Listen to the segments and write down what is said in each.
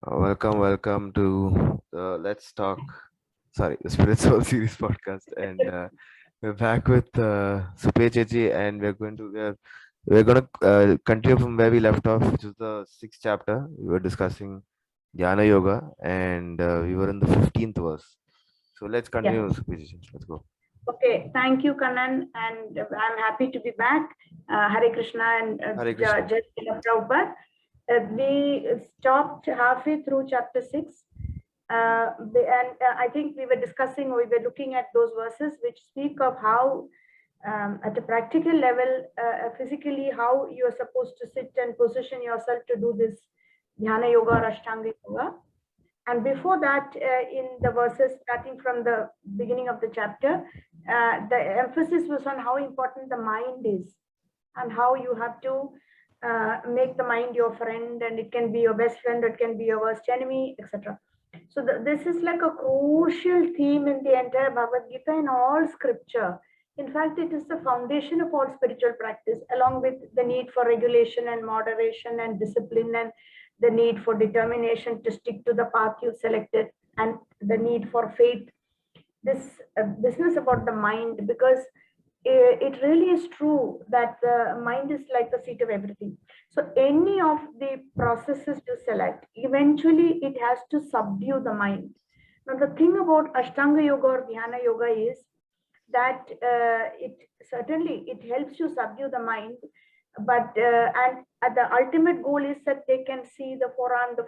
Welcome to the the Spirit Soul Series podcast, and we're back with Supriya Chechi, and we're gonna continue from where we left off, which is the sixth chapter. We were discussing Dhyana Yoga, and we were in the 15th verse. So let's Yeah. continue, Supriya Chechi. Let's go. Okay. Thank you, Kannan, and I'm happy to be back. Hare Krishna and Hare Krishna. Jai Prabhupada. We stopped halfway through chapter 6. I think we were looking at those verses which speak of how, at a practical level, physically, how you are supposed to sit and position yourself to do this Dhyana Yoga or Ashtanga Yoga. And before that, in the verses starting from the beginning of the chapter, the emphasis was on how important the mind is and how you have to make the mind your friend, and it can be your best friend, it can be your worst enemy, etc. So this is like a crucial theme in the entire Bhagavad Gita, in all scripture. In fact, it is the foundation of all spiritual practice, along with the need for regulation and moderation and discipline, and the need for determination to stick to the path you selected, and the need for faith. This business about the mind, because it really is true that the mind is like the seat of everything. So any of the processes you select, eventually it has to subdue the mind. Now the thing about Ashtanga Yoga or Dhyana Yoga is that it helps you subdue the mind, but and the ultimate goal is that they can see the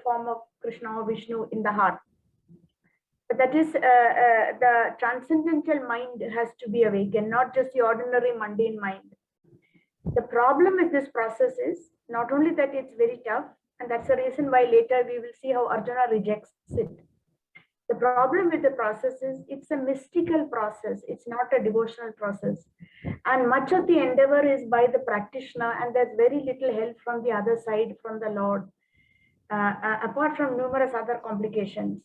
form of Krishna or Vishnu in the heart. But that is the transcendental mind has to be awakened, not just the ordinary mundane mind. The problem with this process is not only that it's very tough, and that's the reason why later we will see how Arjuna rejects it. The problem with the process is it's a mystical process, it's not a devotional process. And much of the endeavor is by the practitioner, and there's very little help from the other side, from the Lord, apart from numerous other complications.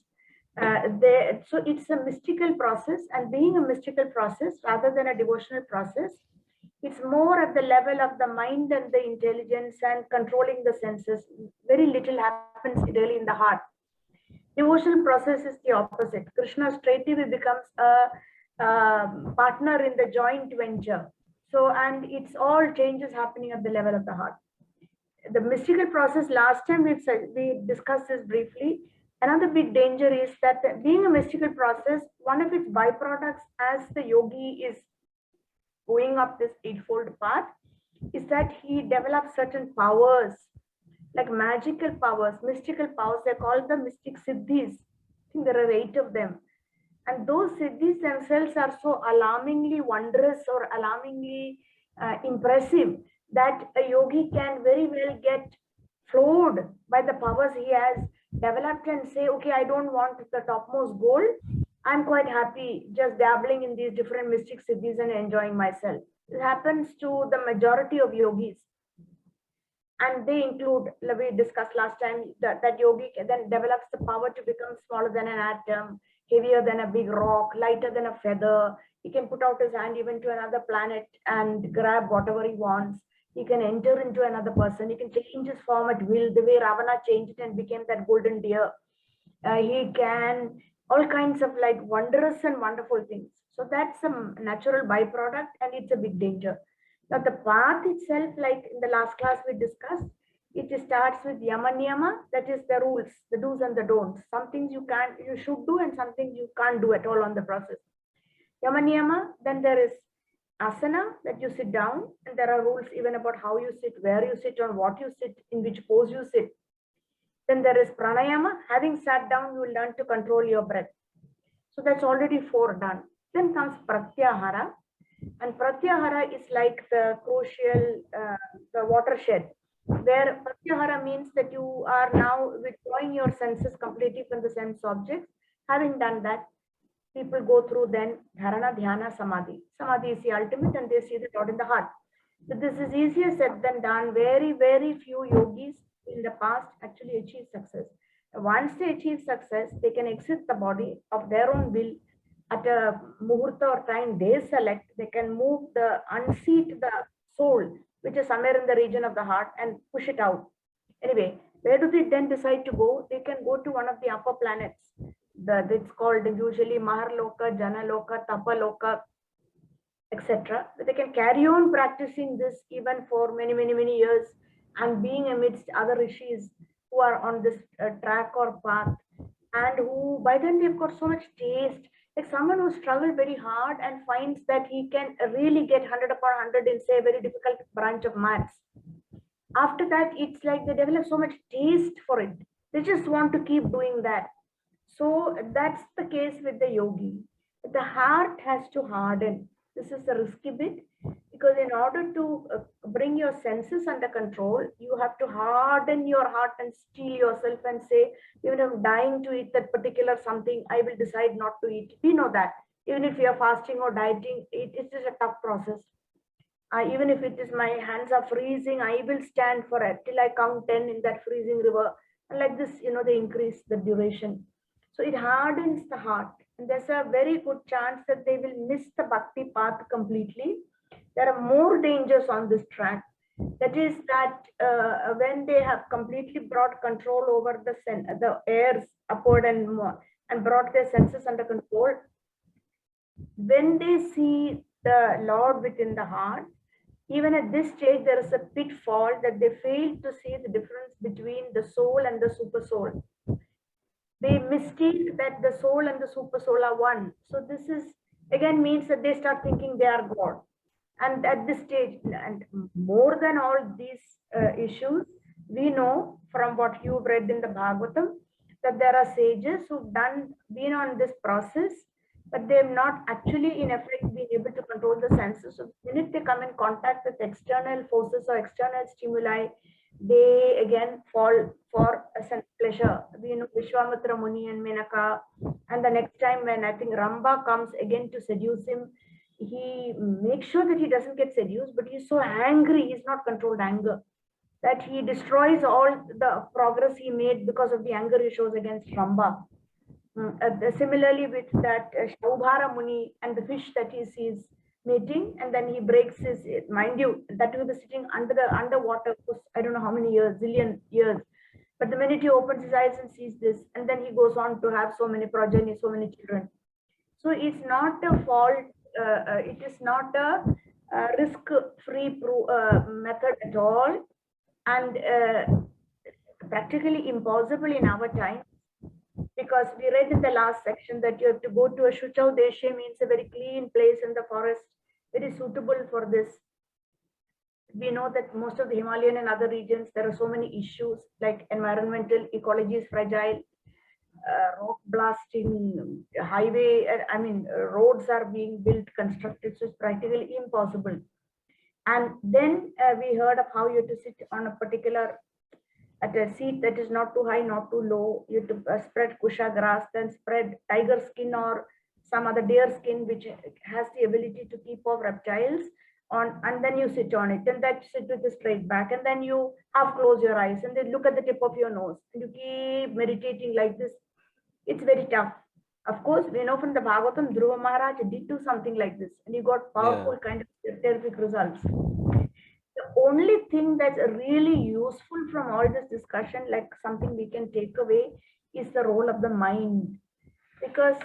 So it's a mystical process, and being a mystical process rather than a devotional process, it's more at the level of the mind and the intelligence and controlling the senses. Very little happens really in the heart. Devotional process is the opposite. Krishna straightaway becomes a partner in the joint venture. So, and it's all changes happening at the level of the heart. The mystical process, last time we discussed this briefly. Another big danger is that being a mystical process, one of its byproducts as the yogi is going up this eightfold path, is that he develops certain powers, like magical powers, mystical powers. They're called the mystic siddhis. I think there are 8 of them. And those siddhis themselves are so alarmingly wondrous or alarmingly impressive that a yogi can very well get floored by the powers he has developed and say, okay, I don't want the topmost goal. I'm quite happy just dabbling in these different mystic siddhis and enjoying myself. It happens to the majority of yogis. And they include, we discussed last time, that yogi then develops the power to become smaller than an atom, heavier than a big rock, lighter than a feather. He can put out his hand even to another planet and grab whatever he wants. He can enter into another person. He can change his form at will, the way Ravana changed it and became that golden deer. He can all kinds of like wondrous and wonderful things. So that's a natural byproduct, and it's a big danger. Now the path itself, like in the last class we discussed, it starts with yama niyama, that is the rules, the do's and the don'ts. Some things you should do, and some things you can't do at all on the process. Yama niyama, then there is asana, that you sit down, and there are rules even about how you sit, where you sit, on what you sit, in which pose you sit. Then there is pranayama. Having sat down, you will learn to control your breath. So that's already 4 done. Then comes pratyahara. And pratyahara is like the crucial, the watershed, where pratyahara means that you are now withdrawing your senses completely from the sense objects. Having done that, people go through then dharana, dhyana, samadhi. Samadhi is the ultimate, and they see the Lord in the heart. So this is easier said than done. Very, very few yogis in the past actually achieve success. Once they achieve success, they can exit the body of their own will at a muhurta or time they select. They can unseat the soul, which is somewhere in the region of the heart, and push it out. Anyway, Where do they then decide to go? They can go to one of the upper planets. It's called usually Maharloka, Janaloka, Tapaloka, etc. They can carry on practicing this even for many, many, many years and being amidst other rishis who are on this track or path, and who by then they've got so much taste. Like someone who struggled very hard and finds that he can really get 100 upon 100 in, say, a very difficult branch of maths. After that, it's like they develop so much taste for it. They just want to keep doing that. So that's the case with the yogi. The heart has to harden. This is a risky bit, because in order to bring your senses under control, you have to harden your heart and steel yourself and say, even if I'm dying to eat that particular something, I will decide not to eat. We know that. Even if you're fasting or dieting, it is just a tough process. Even if it is my hands are freezing, I will stand for it till I count 10 in that freezing river. And like this, they increase the duration. So it hardens the heart. And there's a very good chance that they will miss the bhakti path completely. There are more dangers on this track. That is that when they have completely brought control over the airs upward and brought their senses under control, when they see the Lord within the heart, even at this stage, there is a pitfall that they fail to see the difference between the soul and the super soul. They mistake that the soul and the super soul are one. So this is again means that they start thinking they are God. And at this stage, and more than all these issues, we know from what you've read in the Bhagavatam that there are sages who've been on this process, but they have not actually in effect been able to control the senses. So the minute they come in contact with external forces or external stimuli, they again fall for a sense pleasure. We know Vishwamitra Muni and Menaka, and the next time when I think Ramba comes again to seduce him, he makes sure that he doesn't get seduced, but he's so angry, he's not controlled anger, that he destroys all the progress he made because of the anger he shows against Ramba. Similarly with that Shaubhara Muni and the fish that he sees mating, and then he breaks his, mind you, that he was sitting underwater for I don't know how many years, zillion years. But the minute he opens his eyes and sees this, and then he goes on to have so many progeny, so many children. So it's not a fault, it is not a risk-free method at all, and practically impossible in our time, because we read in the last section that you have to go to a Shuchau Deshe, means a very clean place in the forest, very suitable for this. We know that most of the Himalayan and other regions, there are so many issues like environmental ecology is fragile, rock blasting, highway, roads are being built, constructed, so it's practically impossible. And then we heard of how you have to sit on a particular, at a seat that is not too high, not too low. You have to spread kusha grass, then spread tiger skin or some other deer skin, which has the ability to keep off reptiles on, and then you sit on it, and that sit with a straight back, and then you half close your eyes and then look at the tip of your nose, and you keep meditating like this. It's very tough. Of course, we know from the Bhagavatam, Dhruva Maharaj did do something like this, and he got powerful kind of terrific results. The only thing that's really useful from all this discussion, like something we can take away, is the role of the mind. Because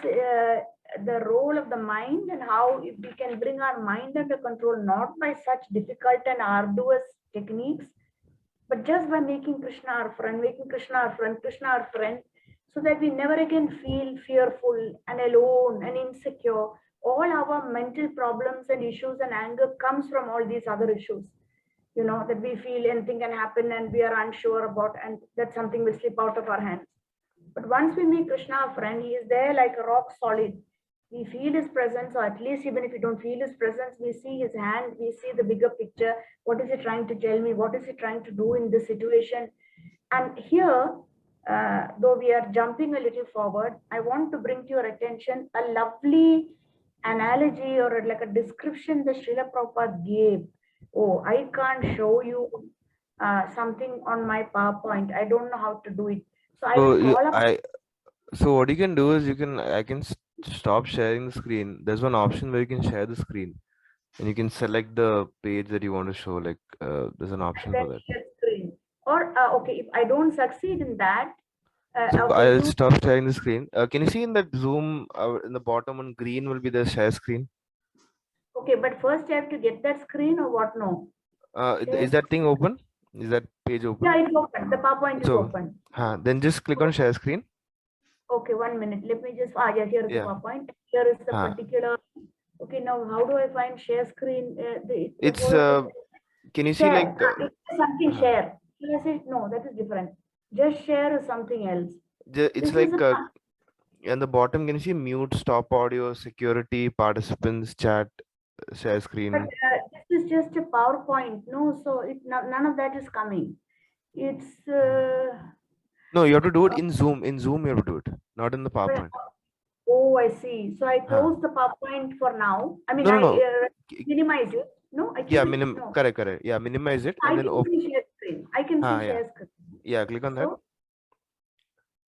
the role of the mind and how we can bring our mind under control, not by such difficult and arduous techniques, but just by making Krishna our friend, making Krishna our friend, Krishna our friend, so that we never again feel fearful and alone and insecure. All our mental problems and issues and anger comes from all these other issues. That we feel anything can happen and we are unsure about, and that something will slip out of our hands. But once we make Krishna our friend, he is there like a rock solid. We feel his presence, or at least even if we don't feel his presence, we see his hand, we see the bigger picture. What is he trying to tell me? What is he trying to do in this situation? And here, though we are jumping a little forward, I want to bring to your attention a lovely analogy or like a description that Srila Prabhupada gave. Oh, I can't show you something on my PowerPoint. I don't know how to do it. So I will call up. So what you can do is I can stop sharing the screen. There's one option where you can share the screen, and you can select the page that you want to show. Like there's an option Then for that. share screen. Or okay, if I don't succeed in that, So okay, I'll you stop sharing the screen. Can you see in that Zoom in the bottom on green will be the share screen? okay, but first I have to get that screen or what? No. Is Share. that thing open? Is that page Yeah, open? it's open. The PowerPoint is So, open. then just click on share screen. Okay, 1 minute. Let me just, yeah, here is the Yeah. PowerPoint. Here is the particular, okay, now how do I find share screen? The It's whole of it. can you see like Share, it's something share. Share is, no, that is different. Just share is something else. it's This is like a, on the bottom, can you see mute, stop audio, security, participants, chat, share but screen? this is just a PowerPoint. No, so none of that is coming. It's, No, you have to do it in Zoom. In Zoom, you have to do it, not in the well, PowerPoint. oh, I see. So I Huh. close the PowerPoint for now. I mean, No, no, I no. minimize it. No, I Yeah, keep it. No, correct, correct. Yeah, minimize it and I then can see share screen. I can see yeah, share screen. yeah. Click on that. So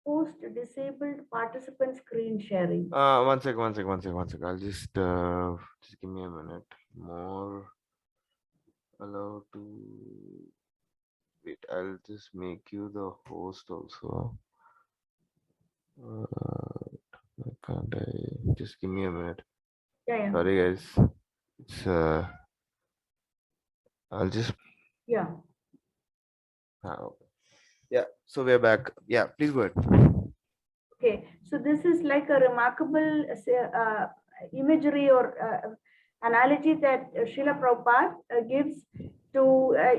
post disabled participant screen sharing. One sec, one sec, one sec, one sec. I'll just give me a minute. More allow to wait. I'll just make you the host also. Why can't I? Just give me a minute. Yeah, yeah. Sorry, guys. It's I'll just Yeah. okay. Yeah. So we're back. Yeah. Please go ahead. Okay. So this is like a remarkable imagery or analogy that Srila Prabhupada gives to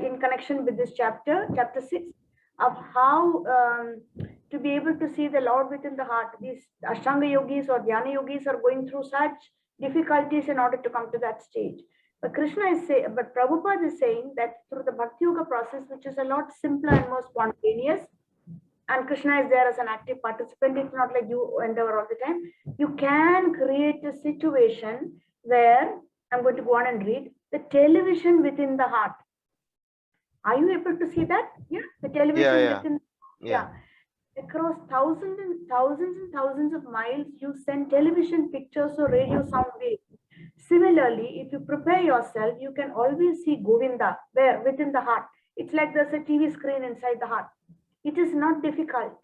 in connection with this chapter, chapter 6, of how to be able to see the Lord within the heart. These Ashtanga yogis or Dhyana yogis are going through such difficulties in order to come to that stage. But but Prabhupada is saying that through the Bhakti Yoga process, which is a lot simpler and more spontaneous, and Krishna is there as an active participant, it's not like you endeavor all the time. You can create a situation where I'm going to go on and read the television within the heart. Are you able to see that? Yeah, the Yeah, television yeah, within, yeah. yeah. Across thousands of miles, you send television pictures or radio sound waves. Similarly, if you prepare yourself, you can always see Govinda there within the heart. It's like there's a TV screen inside the heart. It is not difficult.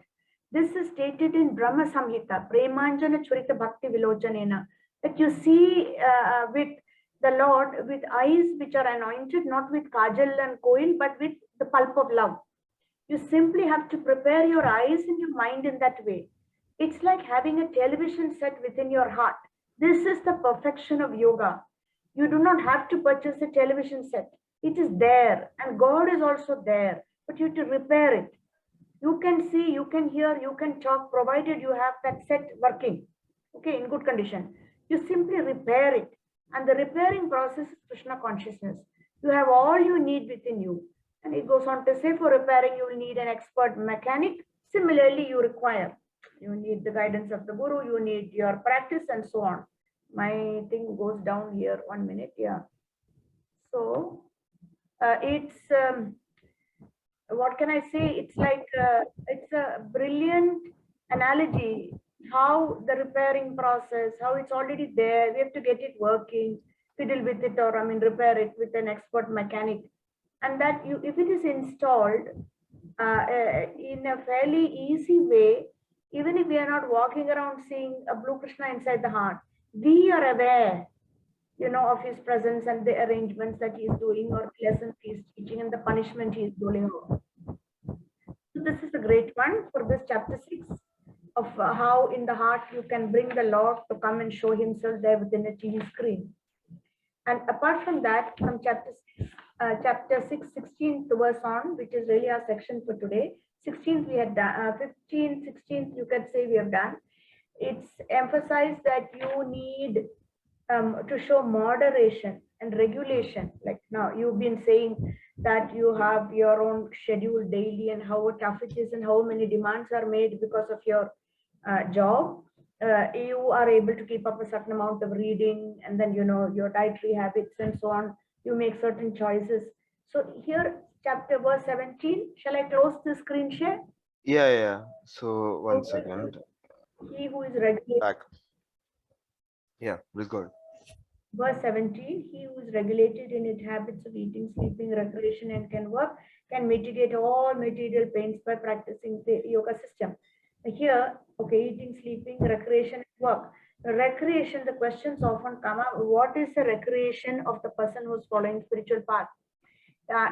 This is stated in Brahma Samhita, Premanjana Churita Bhakti Vilochanena, that you see with the Lord with eyes which are anointed, not with kajal and koil, but with the pulp of love. You simply have to prepare your eyes and your mind in that way. It's like having a television set within your heart. This is the perfection of yoga. You do not have to purchase a television set. It is there, and God is also there, but you have to repair it. You can see, you can hear, you can talk, provided you have that set working, okay, in good condition. You simply repair it. And the repairing process is Krishna consciousness. You have all you need within you. And it goes on to say, for repairing, you will need an expert mechanic. Similarly, you need the guidance of the guru, you need your practice, and so on. My thing goes down here, 1 minute, yeah. So it's what can I say? It's like it's a brilliant analogy how the repairing process, how it's already there. We have to get it working, fiddle with it, or I mean, repair it with an expert mechanic. And that you, if it is installed in a fairly easy way, even if we are not walking around seeing a blue Krishna inside the heart, we are aware, of his presence and the arrangements that he is doing, or lessons he is teaching, and the punishment he is doing. So this is a great one for this chapter 6 of how in the heart you can bring the Lord to come and show himself there within a TV screen. And apart from that, from chapter 6, 16th verse on, which is really our section for today, 16th we had done, 15th, 16th you could say we have done. It's emphasized that you need to show moderation and regulation. Like now you've been saying that you have your own schedule daily and how tough it is and how many demands are made because of your job. You are able to keep up a certain amount of reading, and then your dietary habits and so on. You make certain choices. So here, chapter verse 17. Shall I close the screen share? Yeah, yeah. So one second. He who is regulated. Back. Yeah, please go ahead. Verse 17, he who is regulated in his habits of eating, sleeping, recreation, and can work, can mitigate all material pains by practicing the yoga system. Here, okay, eating, sleeping, recreation, work. Recreation, the questions often come up, what is the recreation of the person who's following spiritual path?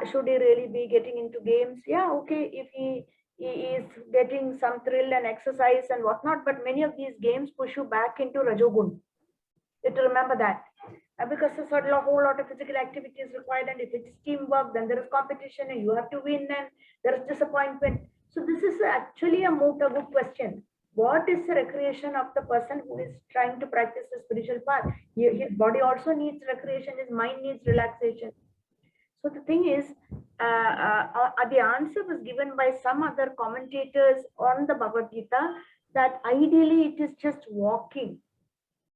Should he really be getting into games? Yeah, okay, if he is getting some thrill and exercise and whatnot, but many of these games push you back into rajogun. You have to remember that. Because a whole lot of physical activity is required, and if it's teamwork, then there is competition and you have to win, and there is disappointment. So this is actually a good question. What is the recreation of the person who is trying to practice the spiritual path? His body also needs recreation, his mind needs relaxation. So the thing is, the answer was given by some other commentators on the Bhagavad Gita that ideally it is just walking.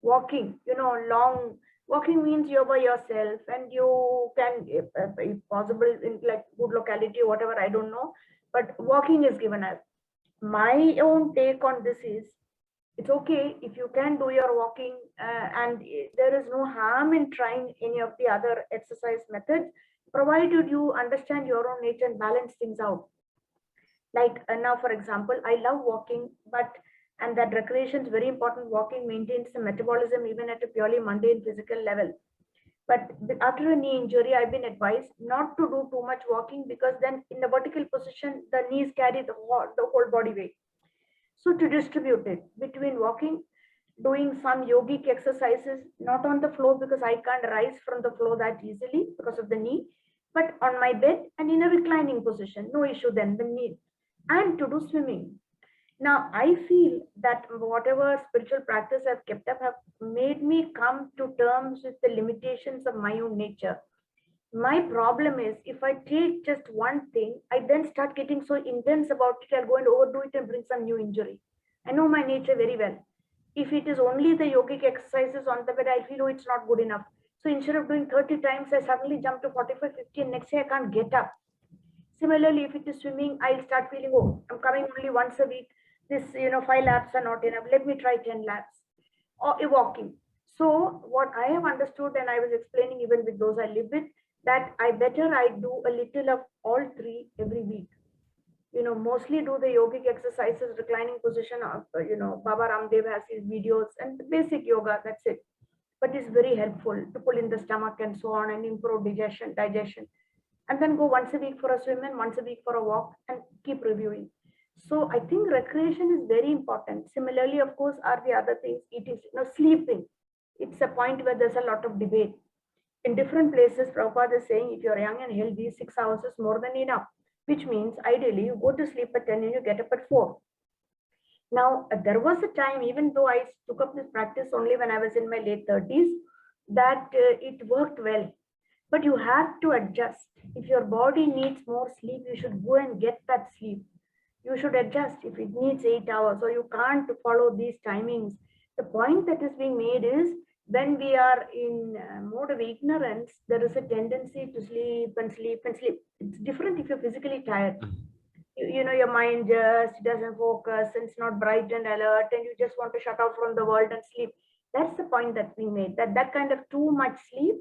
Walking, long walking means you're by yourself, and you can, if possible, in like good locality or whatever, I don't know, but walking is given as. My own take on this is, it's okay if you can do your walking, and there is no harm in trying any of the other exercise methods, provided you understand your own nature and balance things out. Like now, for example, I love walking, and that recreation is very important. Walking maintains the metabolism even at a purely mundane physical level. But after a knee injury, I've been advised not to do too much walking, because then in the vertical position, the knees carry the whole body weight. So to distribute it between walking, doing some yogic exercises, not on the floor because I can't rise from the floor that easily because of the knee, but on my bed and in a reclining position, no issue then, the knee, and to do swimming. Now, I feel that whatever spiritual practice I've kept up have made me come to terms with the limitations of my own nature. My problem is, if I take just one thing, I then start getting so intense about it, I'll go and overdo it and bring some new injury. I know my nature very well. If it is only the yogic exercises on the bed, I feel, oh, it's not good enough. So instead of doing 30 times, I suddenly jump to 45, 50, and next day I can't get up. Similarly, if it is swimming, I'll start feeling, oh, I'm coming only once a week. This, 5 laps are not enough. Let me try 10 laps. Or walking. So what I have understood, and I was explaining even with those I live with, that I do a little of all three every week. Mostly do the yogic exercises, reclining position. Baba Ramdev has his videos and the basic yoga. That's it. But it's very helpful to pull in the stomach and so on and improve digestion. And then go once a week for a swim and once a week for a walk and keep reviewing. So I think recreation is very important. Similarly, of course, are the other things, eating, sleeping. It's a point where there's a lot of debate. In different places, Prabhupada is saying if you're young and healthy, 6 hours is more than enough, which means ideally you go to sleep at 10 and you get up at 4. Now, there was a time, even though I took up this practice only when I was in my late 30s, that it worked well. But you have to adjust. If your body needs more sleep, you should go and get that sleep. You should adjust if it needs 8 hours, or you can't follow these timings. The point that is being made is, when we are in mode of ignorance, there is a tendency to sleep and sleep and sleep. It's different if you're physically tired. Your mind just doesn't focus and it's not bright and alert, and you just want to shut off from the world and sleep. That's the point that's being made. That kind of too much sleep,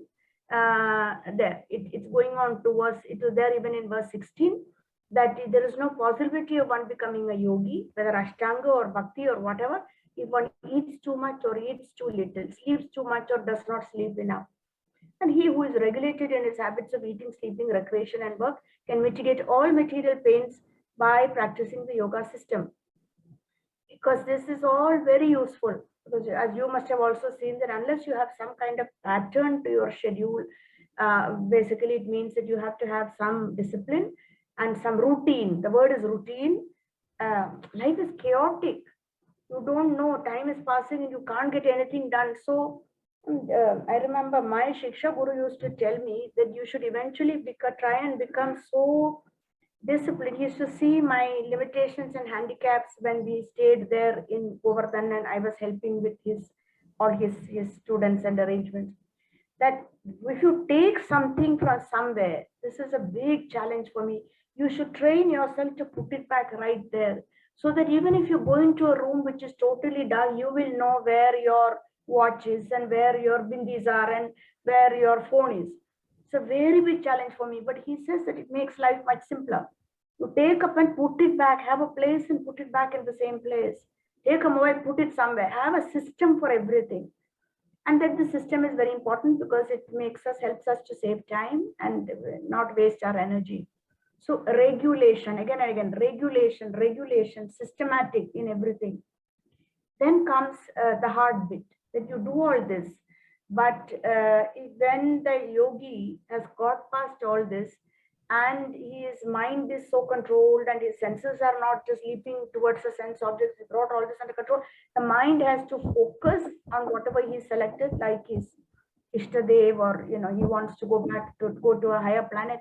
it's going on towards, it was there even in verse 16, that there is no possibility of one becoming a yogi, whether Ashtanga or Bhakti or whatever, if one eats too much or eats too little, sleeps too much or does not sleep enough. And he who is regulated in his habits of eating, sleeping, recreation, and work can mitigate all material pains by practicing the yoga system. Because this is all very useful. Because as you must have also seen, that unless you have some kind of pattern to your schedule, basically it means that you have to have some discipline and some routine. The word is routine. Life is chaotic. You don't know, time is passing and you can't get anything done. So I remember my Shiksha Guru used to tell me that you should eventually try and become so disciplined. He used to see my limitations and handicaps when we stayed there in Govardhan and I was helping with all his students and arrangements. That if you take something from somewhere, this is a big challenge for me. You should train yourself to put it back right there, so that even if you go into a room which is totally dull, you will know where your watch is and where your bindis are and where your phone is. It's a very big challenge for me, but he says that it makes life much simpler. You take up and put it back, have a place and put it back in the same place. Take a mobile, put it somewhere, have a system for everything. And that the system is very important because it helps us to save time and not waste our energy. So regulation, again and again, regulation, systematic in everything. Then comes the hard bit, that you do all this, but when the yogi has got past all this and his mind is so controlled and his senses are not just leaping towards the sense objects, he brought all this under control, the mind has to focus on whatever he selected, like his ishtadev, or he wants to go to a higher planet.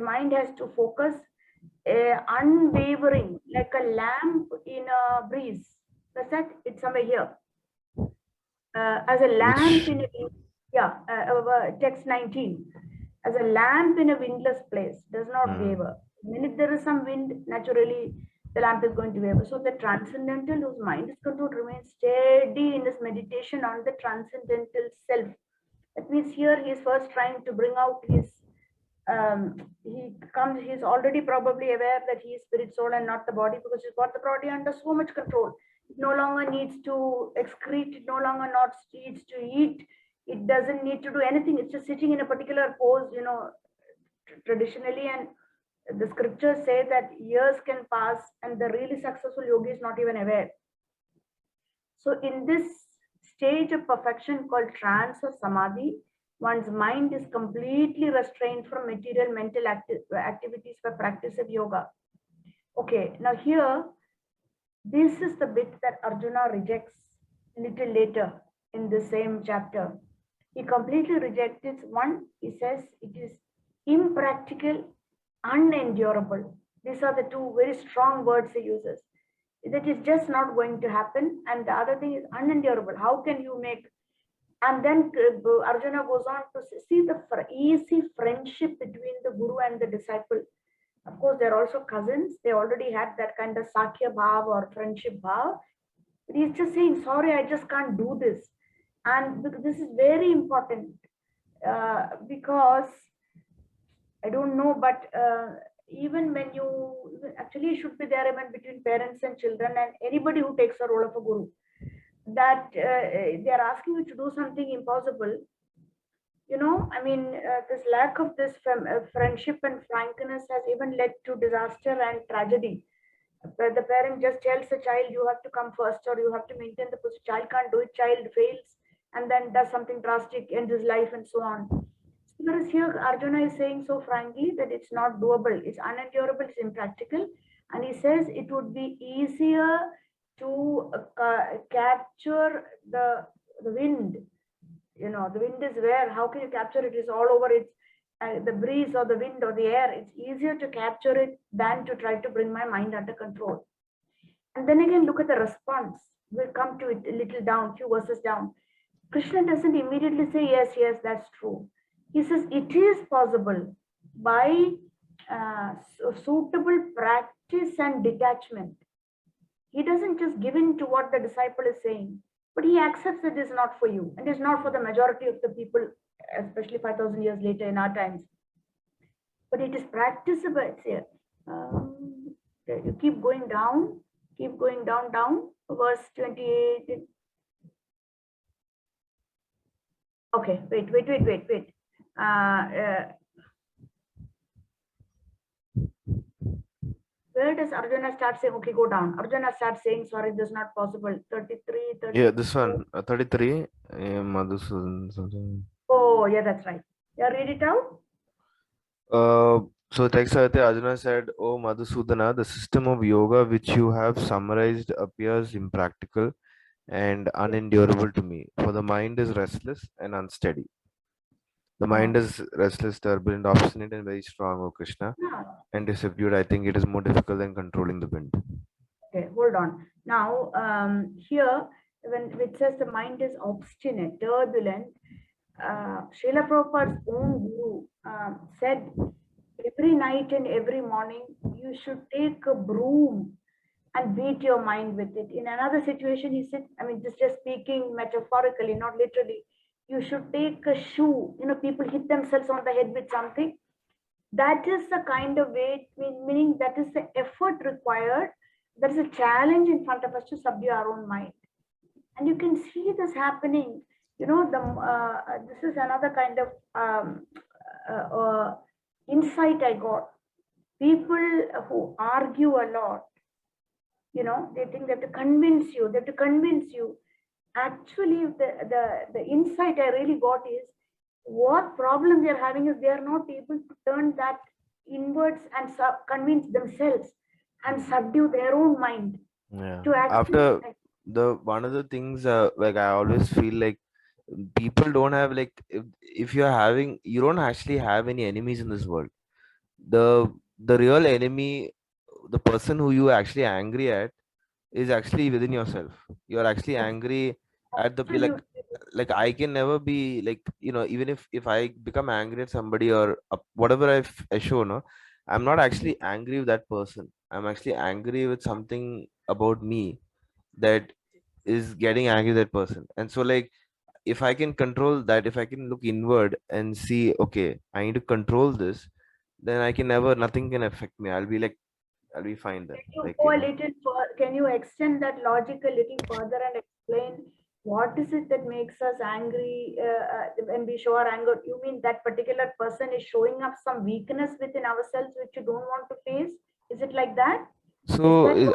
Mind has to focus, unwavering, like a lamp in a breeze. That's that. It's somewhere here. As a lamp Which in a text 19. As a lamp in a windless place, does not waver. The minute there is some wind, naturally the lamp is going to waver. So the transcendental, whose mind is controlled, remains steady in his meditation on the transcendental self. That means here he is first trying to bring out his he's already probably aware that he is spirit, soul, and not the body, because he's got the body under so much control. It no longer needs to excrete, it no longer needs to eat, it doesn't need to do anything. It's just sitting in a particular pose, traditionally, and the scriptures say that years can pass and the really successful yogi is not even aware. So in this stage of perfection called trance or samadhi, one's mind is completely restrained from material mental activities for practice of yoga. Okay, now here, this is the bit that Arjuna rejects a little later in the same chapter. He completely rejects it. One, he says it is impractical, unendurable. These are the two very strong words he uses. That is just not going to happen. And the other thing is unendurable. How can you make? And then Arjuna goes on to see the easy friendship between the guru and the disciple. Of course, they're also cousins. They already had that kind of Sakya Bhav or friendship Bhav. But he's just saying, sorry, I just can't do this. And this is very important because I don't know, but even when you actually should be there even between parents and children and anybody who takes the role of a guru, that they are asking you to do something impossible. This lack of this friendship and frankness has even led to disaster and tragedy. Where the parent just tells the child, you have to come first, or you have to maintain the position. Child can't do it, child fails, and then does something drastic, ends his life, and so on. Whereas here, Arjuna is saying so frankly that it's not doable, it's unendurable, it's impractical. And he says it would be easier to capture the wind. The wind is where, how can you capture it? It's all over. It's the breeze or the wind or the air. It's easier to capture it than to try to bring my mind under control. And then again, look at the response. We'll come to it a little down, few verses down. Krishna doesn't immediately say, yes, that's true. He says it is possible by suitable practice and detachment. He doesn't just give in to what the disciple is saying, but he accepts that it is not for you and is not for the majority of the people, especially 5,000 years later in our times. But it is practicable. It's here. You keep going down, down, verse 28. Okay, wait. Where does Arjuna start saying, okay, go down? Arjuna starts saying, sorry, this is not possible. 33, 34. Yeah, this one, 33. Madhusudan. Oh, yeah, that's right. Yeah, read it out. So text Arjuna said, "Oh Madhusudana, the system of yoga which you have summarized appears impractical and unendurable to me, for the mind is restless and unsteady." The mind is restless, turbulent, obstinate, and very strong, O Krishna. And is subdued. I think it is more difficult than controlling the wind. Okay, hold on. Now, here, when it says the mind is obstinate, turbulent, Srila Prabhupada's own guru said, every night and every morning, you should take a broom and beat your mind with it. In another situation, he said, just speaking metaphorically, not literally, You should take a shoe. People hit themselves on the head with something. That is the kind of way, meaning that is the effort required. There is a challenge in front of us to subdue our own mind. And you can see this happening. This is another kind of insight I got. People who argue a lot, they think they have to convince you. They have to convince you. Actually, the insight I really got is what problem they're having is they are not able to turn that inwards and convince themselves and subdue their own mind Yeah. to actually. After the one of the things, like I always feel like people don't have like if you're having you don't actually have any enemies in this world. The real enemy, the person who you actually angry at, is actually within yourself. You're actually angry at the Absolutely. like I can never be like even if I become angry at somebody or whatever I show no, I'm not actually angry with that person. I'm actually angry with something about me that is getting angry at that person. And so like if I can control that, if I can look inward and see, okay, I need to control this, then I can never, nothing can affect me. I'll be fine then. Can you Like, go a little further? Can you extend that logic a little further and explain what is it that makes us angry when we show our anger? You mean that particular person is showing up some weakness within ourselves which you don't want to face? Is it like that? Is so that the way?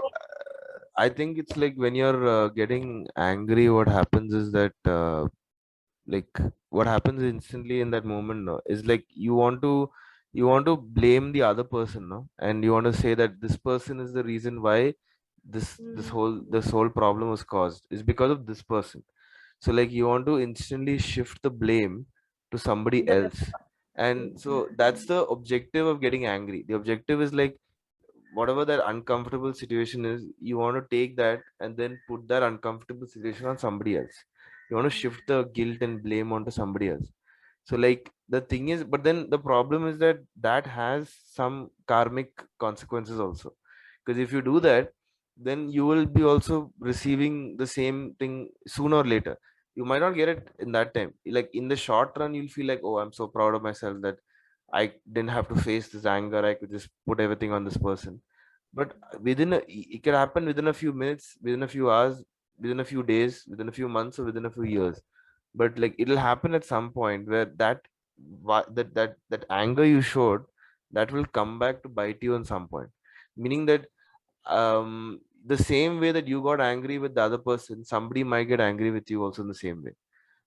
I think it's like when you're getting angry, what happens is that like what happens instantly in that moment no, is like you want to blame the other person no, and you want to say that this person is the reason why this whole problem was caused is because of this person. So like you want to instantly shift the blame to somebody The, else. And so that's the objective of getting angry. The objective is like whatever that uncomfortable situation is, you want to take that and then put that uncomfortable situation on somebody else. You want to shift the guilt and blame onto somebody else. So like the thing is, but then the problem is that that has some karmic consequences also. Because if you do that, then you will be also receiving the same thing sooner or later. You might not get it in that time. Like in the short run, you'll feel like, oh, I'm so proud of myself that I didn't have to face this anger. I could just put everything on this person. But it can happen within a few minutes, within a few hours, within a few days, within a few months, or within a few years. But like it'll happen at some point where that anger you showed, that will come back to bite you on some point. Meaning that the same way that you got angry with the other person, somebody might get angry with you also in the same way.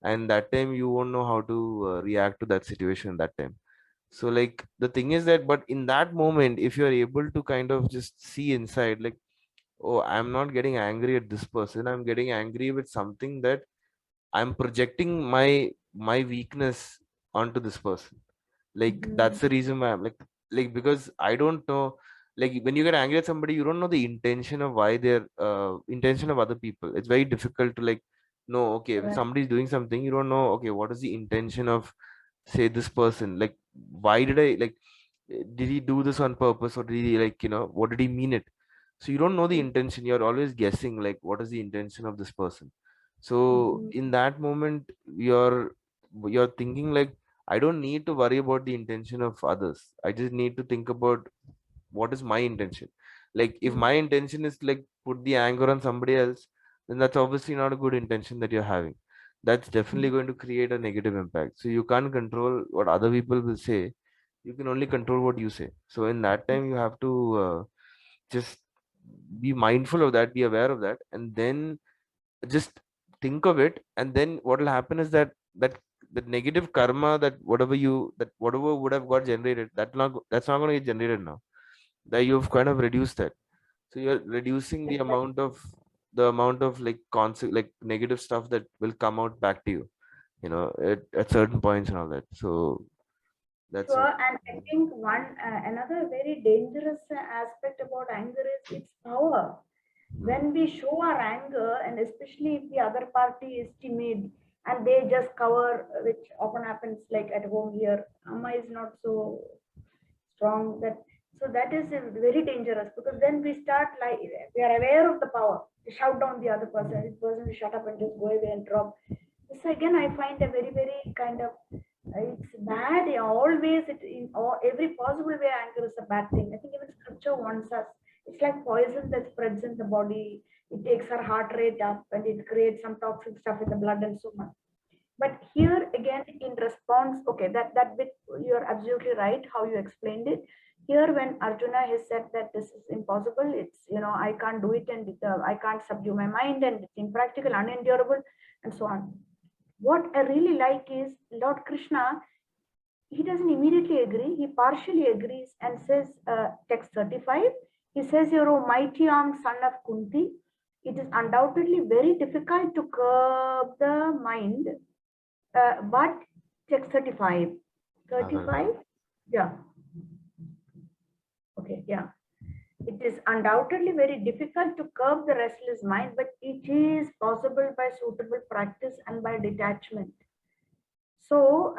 And that time you won't know how to react to that situation that time. So like the thing is that, but in that moment, if you're able to kind of just see inside, like, oh, I'm not getting angry at this person, I'm getting angry with something that I'm projecting my weakness onto this person. Like Mhm. that's the reason why I'm like because I don't know, like when you get angry at somebody, you don't know the intention of why they're intention of other people. It's very difficult to like know, okay, when Right. somebody's doing something, you don't know, okay, what is the intention of say this person? Like why did I like did he do this on purpose, or did he like what did he mean it? So you don't know the intention, you're always guessing like what is the intention of this person. So Mhm. in that moment you're thinking like, I don't need to worry about the intention of others, I just need to think about what is my intention. Like if Mhm. my intention is like put the anger on somebody else, then that's obviously not a good intention that you're having. That's definitely going to create a negative impact. So you can't control what other people will say, you can only control what you say. So in that time you have to just be mindful of that, be aware of that, and then just think of it. And then what will happen is that the negative karma, that whatever would have got generated, that's not going to get generated now, that you've kind of reduced that. So you're reducing the amount of like like negative stuff that will come out back to you, at certain points and all that. So that's what. Sure, and I think another very dangerous aspect about anger is its power. When we show our anger, and especially if the other party is timid and they just cover, which often happens like at home here, Amma is not so strong. That is very dangerous, because then we start like we are aware of the power. We shout down the other person. This person will shut up and just go away and drop. This again, I find a very, very kind of, it's bad. Always, it in all, every possible way, anger is a bad thing. I think even scripture warns us. It's like poison that spreads in the body. It takes our heart rate up and it creates some toxic stuff in the blood and so on. But here again, in response, okay, that bit you're absolutely right how you explained it. Here, when Arjuna has said that this is impossible, it's I can't do it, and I can't subdue my mind, and it's impractical, unendurable, and so on. What I really like is Lord Krishna. He doesn't immediately agree. He partially agrees and says, text 35. He says, "You're a mighty armed son of Kunti. It is undoubtedly very difficult to curb the mind, but text 35. 35? Yeah. Okay, yeah. It is undoubtedly very difficult to curb the restless mind, but it is possible by suitable practice and by detachment." So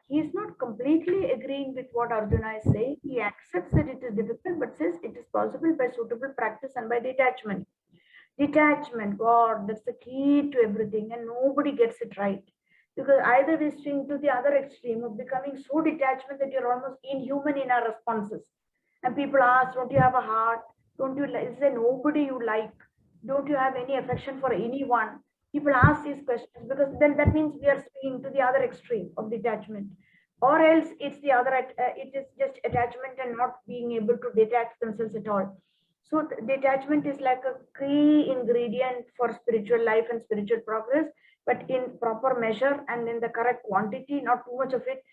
he is not completely agreeing with what Arjuna is saying. He accepts that it is difficult, but says it is possible by suitable practice and by detachment. Detachment, God, that's the key to everything, and nobody gets it right. Because either we swing to the other extreme of becoming so detachment that you're almost inhuman in our responses. And people ask, "Don't you have a heart? Don't you like? Is there nobody you like? Don't you have any affection for anyone?" People ask these questions because then that means we are swinging to the other extreme of detachment, or else it's the other. It is just attachment and not being able to detach themselves at all. So detachment is like a key ingredient for spiritual life and spiritual progress, but in proper measure and in the correct quantity, not too much of it,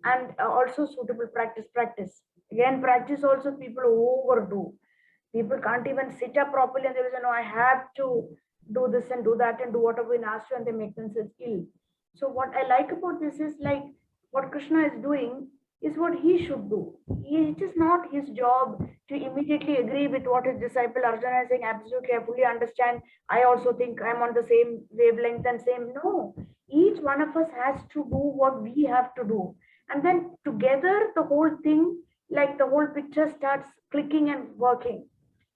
and also suitable practice. Practice again, practice also people overdo. People can't even sit up properly, and they will say, "No, I have to do this and do that and do whatever we asked you," and they make themselves ill. So what I like about this is like what Krishna is doing is what he should do. It is not his job to immediately agree with what his disciple Arjuna is saying. Absolutely, I fully understand. I also think I'm on the same wavelength and same. No, each one of us has to do what we have to do. And then together, the whole thing, like the whole picture starts clicking and working.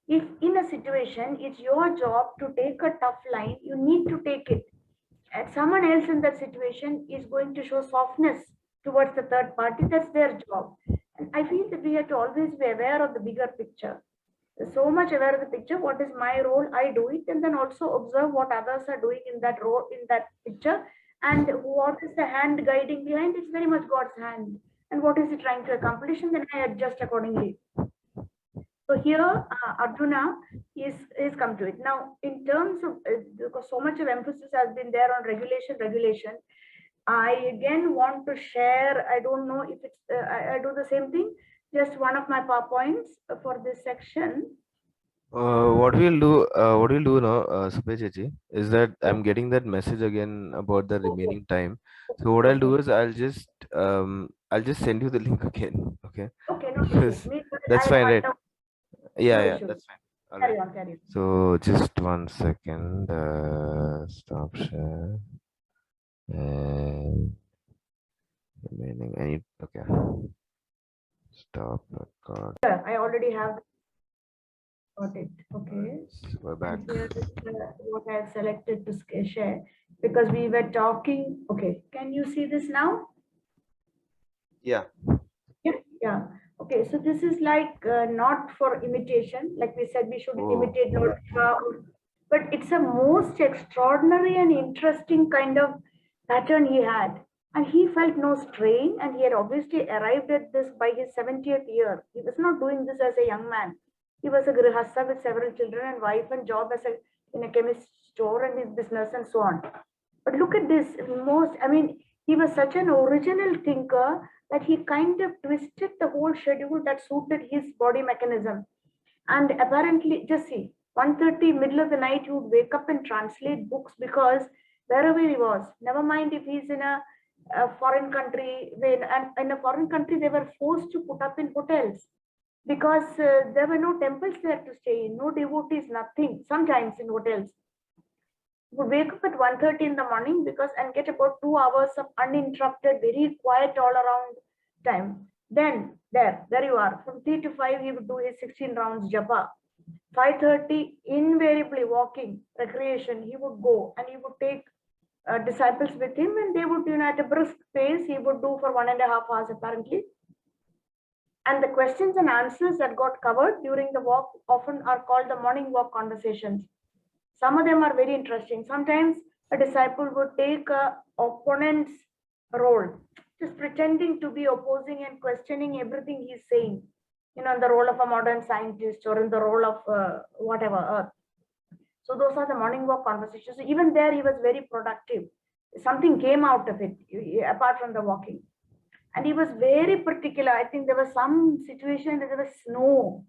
If in a situation it's your job to take a tough line, you need to take it, and someone else in that situation is going to show softness towards the third party. That's their job. And I feel that we have to always be aware of the bigger picture. So much aware of the picture. What is my role? I do it, and then also observe what others are doing in that role, in that picture, and what is the hand guiding behind. It's very much God's hand, and what is he trying to accomplish, and then I adjust accordingly. So here, Arjuna is come to it. Now, in terms of because so much of emphasis has been there on regulation. I again want to share. I don't know if it's I do the same thing. Just one of my PowerPoints for this section. What we'll do now, Supriya Chechi, is that Yes. I'm getting that message again about the Okay. remaining time. So what I'll Okay. do is I'll just send you the link again. Okay, Okay. No issues. because Meanwhile, that's I'll fine, hunt right? out. Yeah, No yeah, issues. that's fine. All right. Carry on. Carry on. So just 1 second. Stop share and remaining. I need. Okay. Stop record. Here, I already have got it. Okay. We're back. And here is what I have selected to share because we were talking. Okay. Can you see this now? Yeah. Yeah, yeah. Okay, so this is like not for imitation. Like we said, we should Oh. imitate Lord Shiva, but it's a most extraordinary and interesting kind of pattern he had. And he felt no strain, and he had obviously arrived at this by his 70th year. He was not doing this as a young man. He was a grihastha with several children and wife and job as a in a chemist store and his business and so on. But look at this, I mean, he was such an original thinker that he kind of twisted the whole schedule that suited his body mechanism. And apparently, just see, 1:30, middle of the night, he would wake up and translate books because wherever he was, never mind if he's in a foreign country, and in a foreign country, they were forced to put up in hotels because there were no temples there to stay in, no devotees, nothing, sometimes in hotels would wake up at 1:30 in the morning because and get about 2 hours of uninterrupted, very quiet all around time. Then there you are. From 3 to 5, he would do his 16 rounds japa. 5:30, invariably walking, recreation, he would go and he would take disciples with him, and they would, at a brisk pace, he would do for 1.5 hours apparently. And the questions and answers that got covered during the walk often are called the morning walk conversations. Some of them are very interesting. Sometimes a disciple would take a opponent's role, just pretending to be opposing and questioning everything he's saying, in the role of a modern scientist or in the role of whatever. So those are the morning walk conversations. So even there, he was very productive. Something came out of it, apart from the walking. And he was very particular. I think there was some situation that there was snow,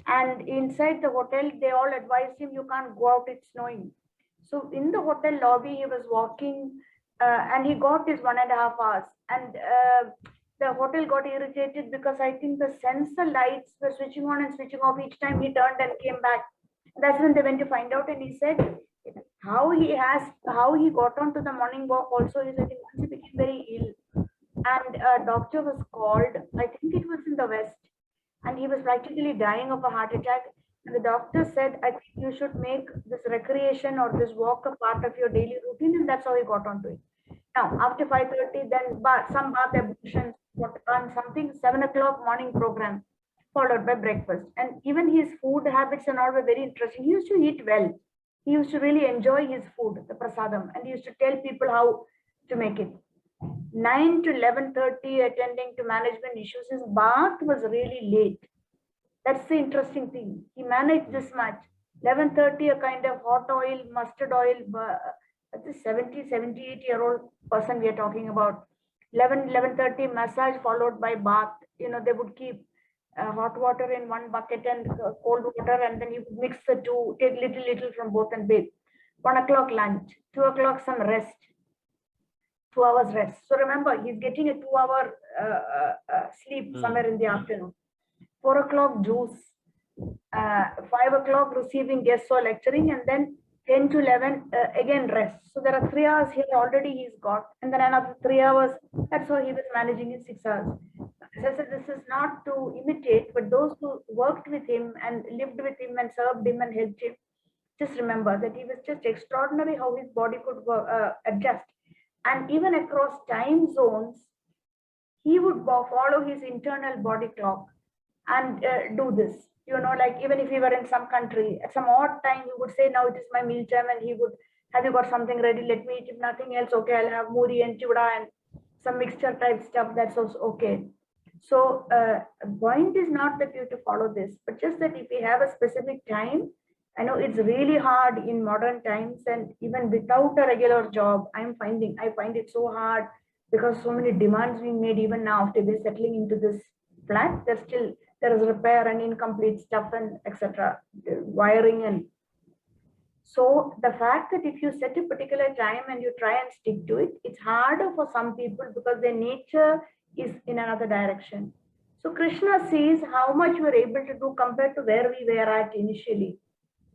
and inside the hotel they all advised him, you can't go out, it's snowing. So in the hotel lobby he was walking, and he got his 1.5 hours, and the hotel got irritated because I think the sensor lights were switching on and switching off each time he turned and came back. That's when they went to find out, and he said how he got onto the morning walk also is, I think once he became very ill, and a doctor was called, I think it was in the West, and he was practically dying of a heart attack. And the doctor said, I think you should make this recreation or this walk a part of your daily routine, and that's how he got onto it. Now, after 5:30, then some bath ablutions, something 7 o'clock morning program, followed by breakfast. And even his food habits and all were very interesting. He used to eat well. He used to really enjoy his food, the prasadam, and he used to tell people how to make it. 9 to 11:30 attending to management issues. His bath was really late. That's the interesting thing. He managed this much. 11:30, a kind of hot oil, mustard oil, this 70, 78-year-old person we are talking about. 11:30 massage followed by bath. They would keep hot water in one bucket and cold water, and then you would mix the two, take little from both and bathe. 1 o'clock lunch, 2 o'clock some rest. 2 hours rest. So remember, he's getting a 2-hour sleep somewhere in the afternoon. 4 o'clock juice, 5 o'clock receiving guests or lecturing, and then 10 to 11 again rest. So there are 3 hours here already he's got, and then another 3 hours. That's how he was managing in 6 hours. As I said, this is not to imitate, but those who worked with him and lived with him and served him and helped him, just remember that he was just extraordinary how his body could adjust. And even across time zones, he would follow his internal body clock and do this. Like even if he were in some country, at some odd time, he would say, now it is my meal time, and he would, have you got something ready? Let me eat. If nothing else, okay, I'll have muri and chuda and some mixture type stuff. That's also okay. So the point is not that you have to follow this, but just that if we have a specific time, I know it's really hard in modern times, and even without a regular job, I find it so hard because so many demands being made. Even now, after we're settling into this flat, there is repair and incomplete stuff and etc. Wiring, and so the fact that if you set a particular time and you try and stick to it, it's harder for some people because their nature is in another direction. So Krishna sees how much we're able to do compared to where we were at initially.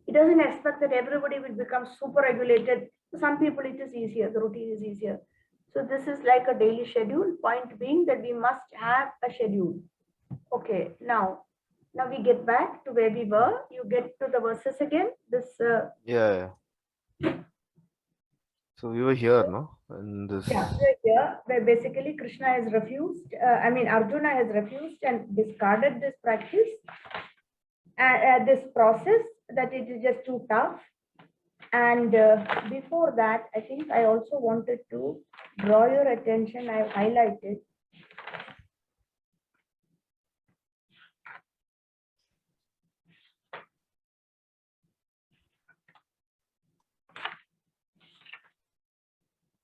He doesn't expect that everybody will become super regulated. For some people, it is easier. The routine is easier. So this is like a daily schedule. Point being that we must have a schedule. Okay, now we get back to where we were. You get to the verses again. This. Yeah. So we were here, no? And this. Yeah, we're here where basically Krishna has refused. Arjuna has refused and discarded this practice, this process, that it is just too tough. And before that, I think I also wanted to draw your attention. I've highlighted.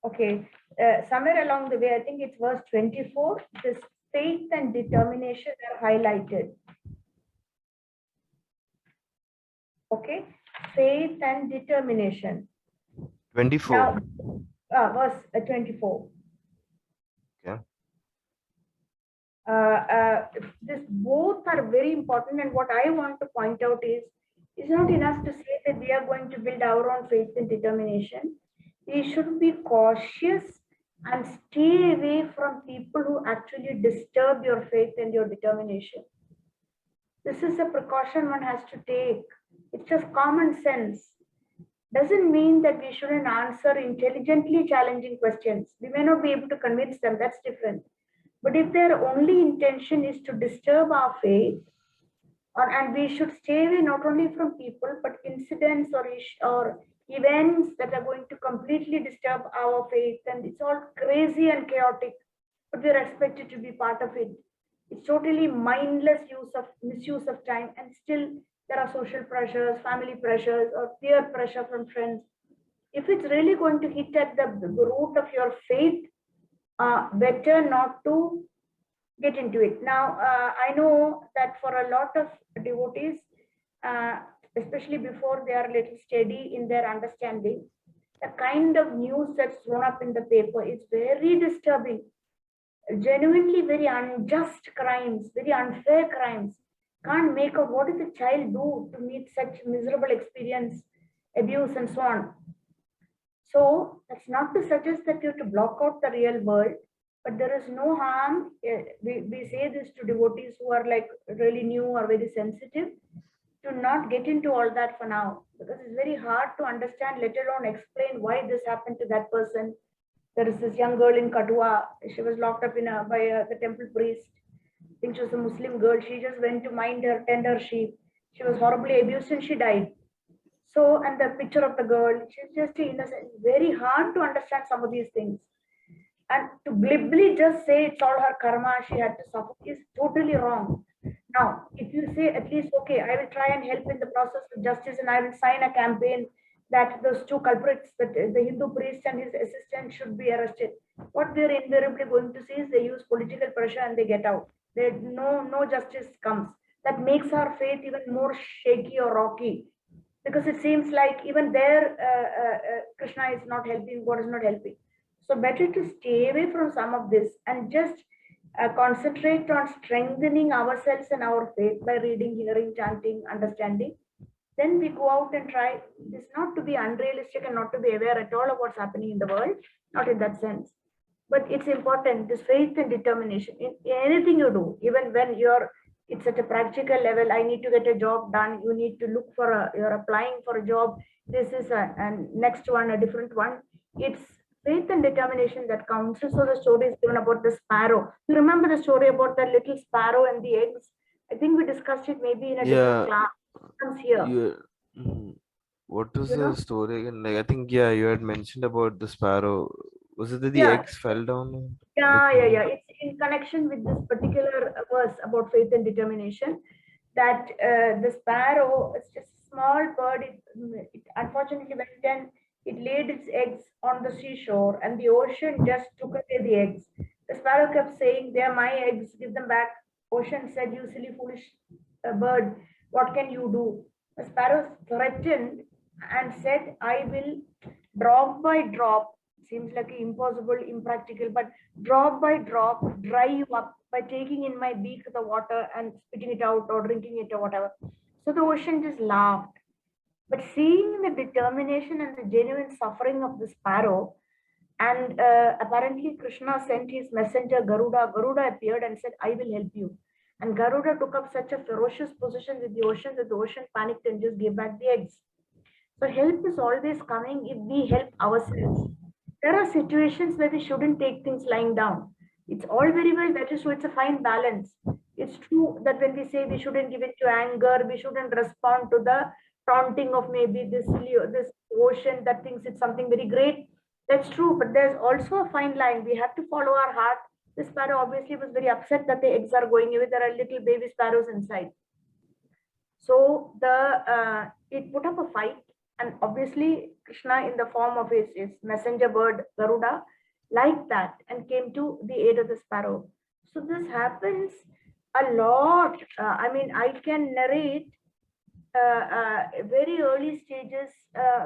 Okay, somewhere along the way, I think it's verse 24, this faith and determination are highlighted. Okay, faith and determination. 24. Now, verse 24. Okay. This both are very important, and what I want to point out is, it's not enough to say that we are going to build our own faith and determination. We should be cautious and stay away from people who actually disturb your faith and your determination. This is a precaution one has to take. It's just common sense. doesn't mean that we shouldn't answer intelligently challenging questions. We may not be able to convince them, that's different. But if their only intention is to disturb our faith, and we should stay away not only from people, but incidents or events that are going to completely disturb our faith, and it's all crazy and chaotic, but we're expected to be part of it. It's totally mindless misuse of time, and still there are social pressures, family pressures, or peer pressure from friends. If it's really going to hit at the root of your faith, better not to get into it. Now, I know that for a lot of devotees, uh, especially before they are a little steady in their understanding, the kind of news that's thrown up in the paper is very disturbing. Genuinely very unjust crimes, very unfair crimes. Can't make out what did the child do to meet such miserable experience, abuse, and so on. So that's not to suggest that you have to block out the real world, but there is no harm. We say this to devotees who are like really new or very sensitive, to not get into all that for now, because it's very hard to understand, let alone explain why this happened to that person. There is this young girl in Katua. She was locked up by the temple priest. I think she was a Muslim girl. She just went to tend her sheep. She was horribly abused and she died. So, and the picture of the girl, she's just innocent. Very hard to understand some of these things. And to glibly just say it's all her karma, she had to suffer, is totally wrong. Now, if you say at least, okay, I will try and help in the process of justice and I will sign a campaign that those two culprits, that the Hindu priest and his assistant, should be arrested. What they're invariably going to see is they use political pressure and they get out. No justice comes. That makes our faith even more shaky or rocky, because it seems like even there Krishna is not helping, God is not helping. So better to stay away from some of this and just concentrate on strengthening ourselves and our faith by reading, hearing, chanting, understanding. Then we go out and try this, not to be unrealistic and not to be aware at all of what's happening in the world, not in that sense. But it's important, this faith and determination in anything you do, even when it's at a practical level. I need to get a job done. You need to look for you're applying for a job. This is a next one, a different one. It's faith and determination that counts. So the story is given about the sparrow. You remember the story about that little sparrow and the eggs? I think we discussed it maybe in a different Yeah, class. It comes here. what was You the know? story again? Like, I think, yeah, you had mentioned about the sparrow. Was it that the Yeah, eggs fell down? Like, yeah. It's in connection with this particular verse about faith and determination, that the sparrow is just a small bird. It unfortunately went and it laid its eggs on the seashore, and the ocean just took away the eggs. The sparrow kept saying, "They are my eggs, give them back." Ocean said, "You silly, foolish bird, what can you do?" The sparrow threatened and said, "I will drop by drop." Seems like impossible, impractical, but drop by drop dry you up by taking in my beak the water and spitting it out or drinking it or whatever. So the ocean just laughed. But seeing the determination and the genuine suffering of the sparrow, and apparently Krishna sent his messenger Garuda. Garuda appeared and said, "I will help you." And Garuda took up such a ferocious position with the ocean that the ocean panicked and just gave back the eggs. So help is always coming if we help ourselves. There are situations where we shouldn't take things lying down. It's all very well, that is true, it's a fine balance. It's true that when we say we shouldn't give it to anger, we shouldn't respond to the taunting of maybe this ocean that thinks it's something very great. That's true, but there's also a fine line. We have to follow our heart. This sparrow obviously was very upset that the eggs are going away. There are little baby sparrows inside. So it put up a fight, and obviously Krishna, in the form of his messenger bird Garuda, liked that and came to the aid of the sparrow. So this happens a lot. I mean, I can narrate very early stages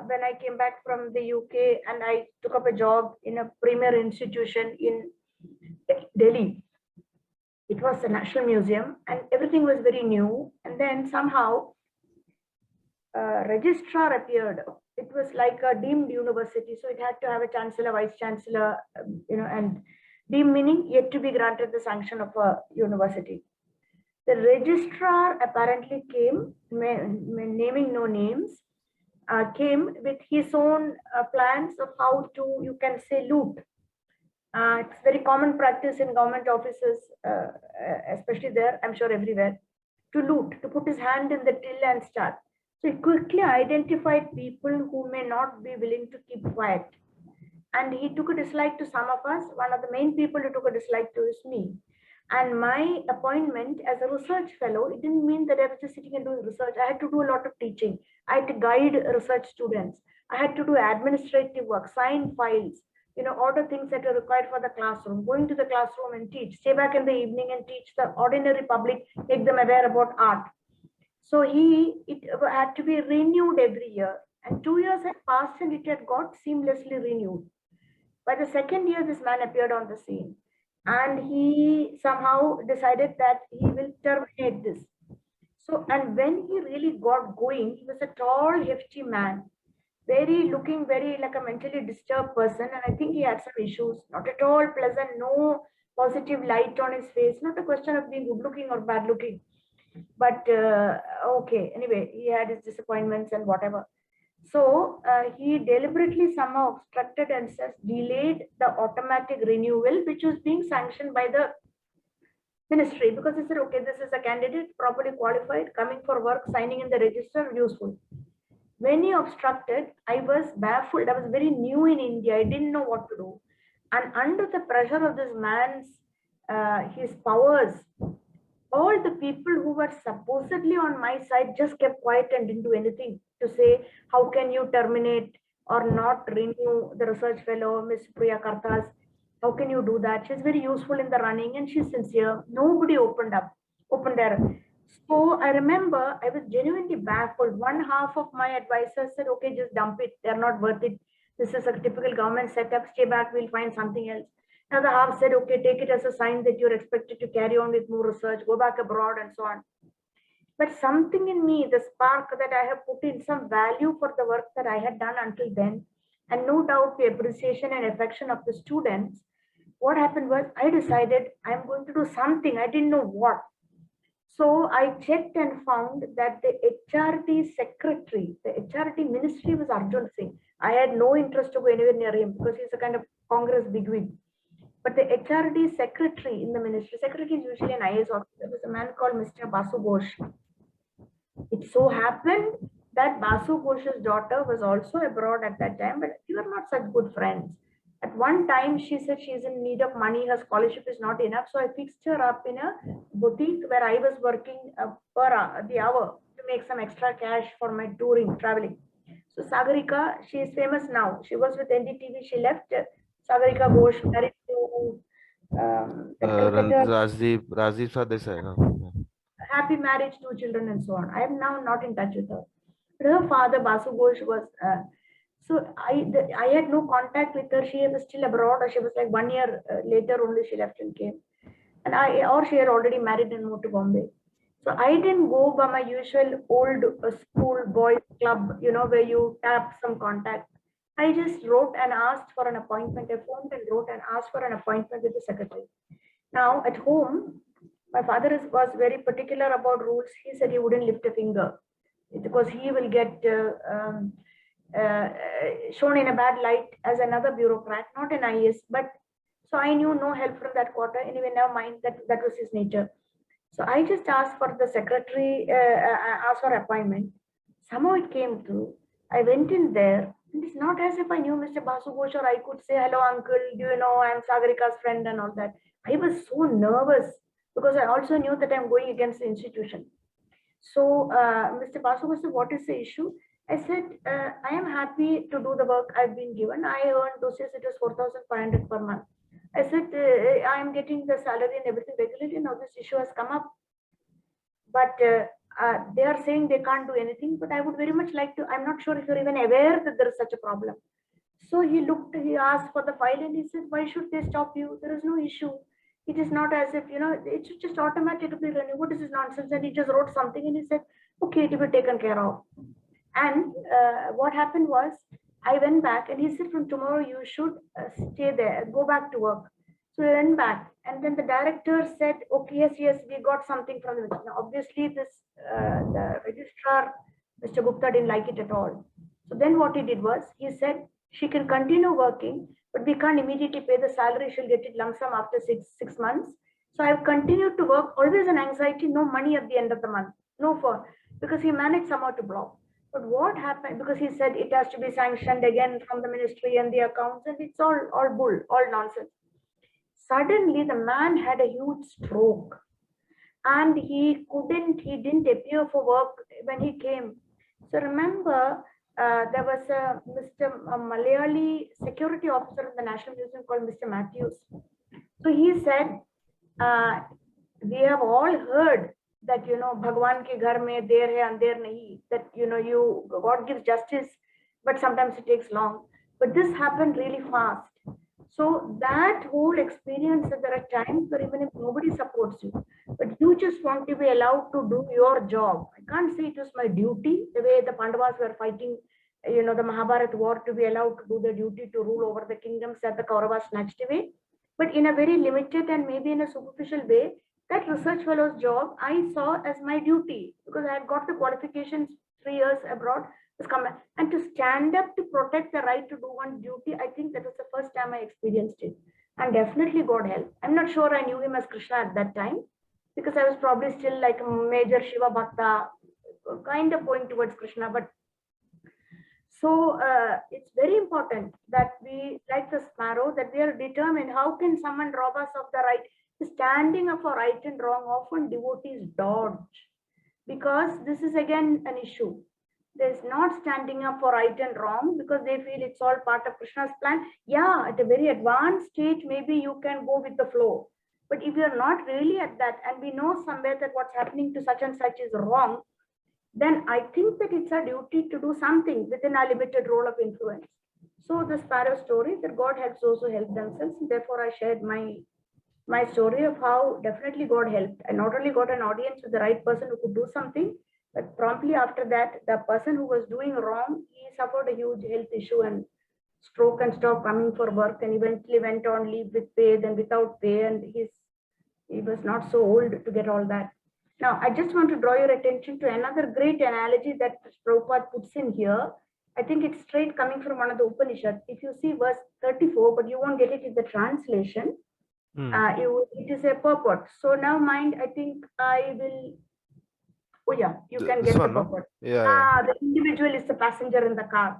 when I came back from the UK and I took up a job in a premier institution in Delhi. It was the National Museum, and everything was very new. And then somehow registrar appeared. It was like a deemed university, so it had to have a chancellor, vice chancellor, and deemed meaning yet to be granted the sanction of a university. The registrar apparently came, naming no names, came with his own plans of how to, you can say, loot. It's very common practice in government offices, especially there, I'm sure everywhere, to loot, to put his hand in the till and start. So he quickly identified people who may not be willing to keep quiet. And he took a dislike to some of us. One of the main people who took a dislike to is me. And my appointment as a research fellow, it didn't mean that I was just sitting and doing research. I had to do a lot of teaching. I had to guide research students. I had to do administrative work, sign files, order things that are required for the classroom, going to the classroom and teach, stay back in the evening and teach the ordinary public, make them aware about art. So it had to be renewed every year. And 2 years had passed and it had got seamlessly renewed. By the second year, this man appeared on the scene and he somehow decided that he will terminate this. So, and when he really got going, he was a tall, hefty man, looking very like a mentally disturbed person. And I think he had some issues, not at all pleasant, no positive light on his face, not a question of being good looking or bad looking. But okay, anyway, he had his disappointments and whatever. So he deliberately somehow obstructed and delayed the automatic renewal, which was being sanctioned by the ministry, because he said, okay, this is a candidate, properly qualified, coming for work, signing in the register, useful. When he obstructed, I was baffled. I was very new in India. I didn't know what to do. And under the pressure of this man's, his powers, all the people who were supposedly on my side just kept quiet and didn't do anything to say, how can you terminate or not renew the research fellow, Miss Supriya Karthas? How can you do that? She's very useful in the running and she's sincere. Nobody opened there. So I remember I was genuinely baffled. One half of my advisors said, okay, just dump it. They're not worth it. This is a typical government setup. Stay back, we'll find something else. Another half said, okay, take it as a sign that you're expected to carry on with more research, go back abroad and so on. But something in me, the spark that I have put in, some value for the work that I had done until then, and no doubt the appreciation and affection of the students, what happened was I decided I'm going to do something. I didn't know what. So I checked and found that the HRD secretary, the HRD ministry was Arjun Singh. I had no interest to go anywhere near him because he's a kind of Congress bigwig. But the HRD secretary in the ministry, secretary is usually an IAS officer, was a man called Mr. Basu Ghosh. It so happened that Basu Ghosh's daughter was also abroad at that time, but we were not such good friends. At one time, she said she's in need of money, her scholarship is not enough. So I fixed her up in a boutique where I was working per the hour to make some extra cash for my touring, traveling. So Sagarika, she is famous now. She was with NDTV, she left. Sagarika Ghosh married to Rajiv Sadesai. happy marriage, 2 children and so on. I am now not in touch with her. But her father, Basu Ghosh, was... so I had no contact with her. She was still abroad, or she was like 1 year later only she left and came. And or she had already married and moved to Bombay. So I didn't go by my usual old school boys club, where you tap some contact. I just wrote and asked for an appointment. I phoned and wrote and asked for an appointment with the secretary. Now at home, my father was very particular about rules. He said he wouldn't lift a finger because he will get shown in a bad light as another bureaucrat, not an IAS. But so I knew no help from that quarter. Anyway, never mind, that was his nature. So I just asked for the secretary, asked for appointment. Somehow it came through. I went in there. And it's not as if I knew Mr. Basu Ghosh or I could say, hello, uncle, do you know I'm Sagarika's friend and all that. I was so nervous because I also knew that I'm going against the institution. So Mr. Basu Ghosh said, what is the issue? I said, I am happy to do the work I've been given. I earned those years, it was 4,500 per month. I said, I am getting the salary and everything regularly. Now this issue has come up. But they are saying they can't do anything. But I would very much like to, I'm not sure if you're even aware that there is such a problem. So he asked for the file and he said, why should they stop you? There is no issue. It is not as if, it should just automatically renew. What is this nonsense? And he just wrote something and he said, okay, it will be taken care of. And what happened was, I went back and he said, from tomorrow you should stay there, go back to work. So I went back and then the director said, okay, yes, we got something from the now, obviously this the registrar, Mr. Gupta, didn't like it at all. So then what he did was, he said, she can continue working, but we can't immediately pay the salary. She'll get it lump sum after six months. So I've continued to work, always an anxiety, no money at the end of the month, no for, because he managed somehow to block. But what happened, because he said it has to be sanctioned again from the ministry and the accounts, and it's all bull, all nonsense. Suddenly the man had a huge stroke, and he didn't appear for work when he came. So remember, there was a Malayali security officer in the National Museum called Mr. Matthews. So he said, we have all heard that, Bhagwan ke ghar mein der hai andher nahi, that, God gives justice, but sometimes it takes long. But this happened really fast. So that whole experience, that there are times where even if nobody supports you, but you just want to be allowed to do your job. I can't say it was my duty, the way the Pandavas were fighting, the Mahabharata war, to be allowed to do the duty to rule over the kingdoms that the Kauravas snatched away. But in a very limited and maybe in a superficial way, that research fellow's job I saw as my duty, because I had got the qualifications 3 years abroad. And to stand up to protect the right to do one's duty, I think that was the first time I experienced it. And definitely God helped. I'm not sure I knew him as Krishna at that time, because I was probably still like a major Shiva Bhakta, kind of going towards Krishna. But so it's very important that we, like the sparrow, that we are determined. How can someone rob us of the right? Standing up for right and wrong, often devotees dodge, because this is again an issue. There's not standing up for right and wrong because they feel it's all part of Krishna's plan. Yeah, at a very advanced stage, maybe you can go with the flow. But if you're not really at that, and we know somewhere that what's happening to such and such is wrong, then I think that it's our duty to do something within our limited role of influence. So the sparrow story, that God helps those who help themselves. And therefore, I shared my story of how definitely God helped. I not only got an audience with the right person who could do something, but promptly after that, the person who was doing wrong, he suffered a huge health issue and stroke and stopped coming for work, and eventually went on leave with pay, then without pay, and he was not so old to get all that. Now, I just want to draw your attention to another great analogy that Prabhupada puts in here. I think it's straight coming from one of the Upanishads. If you see verse 34, but you won't get it in the translation, it is a purport. So now mind, I think I will, oh yeah, you can get the purport. Yeah. The individual is the passenger in the car.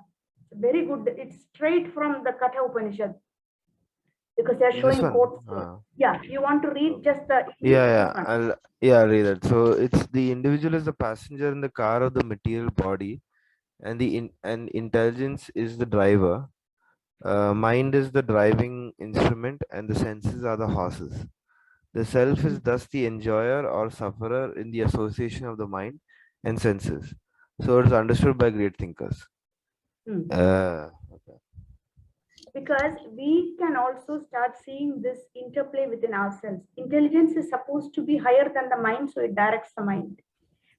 Very good. It's straight from the Katha Upanishad, because they're showing quotes. Yeah, you want to read just the I'll read it. So it's the individual is the passenger in the car of the material body, and the intelligence is the driver. Mind is the driving instrument, and the senses are the horses. The self is thus the enjoyer or sufferer in the association of the mind and senses. So it is understood by great thinkers. Okay. Because we can also start seeing this interplay within ourselves. Intelligence is supposed to be higher than the mind, so it directs the mind.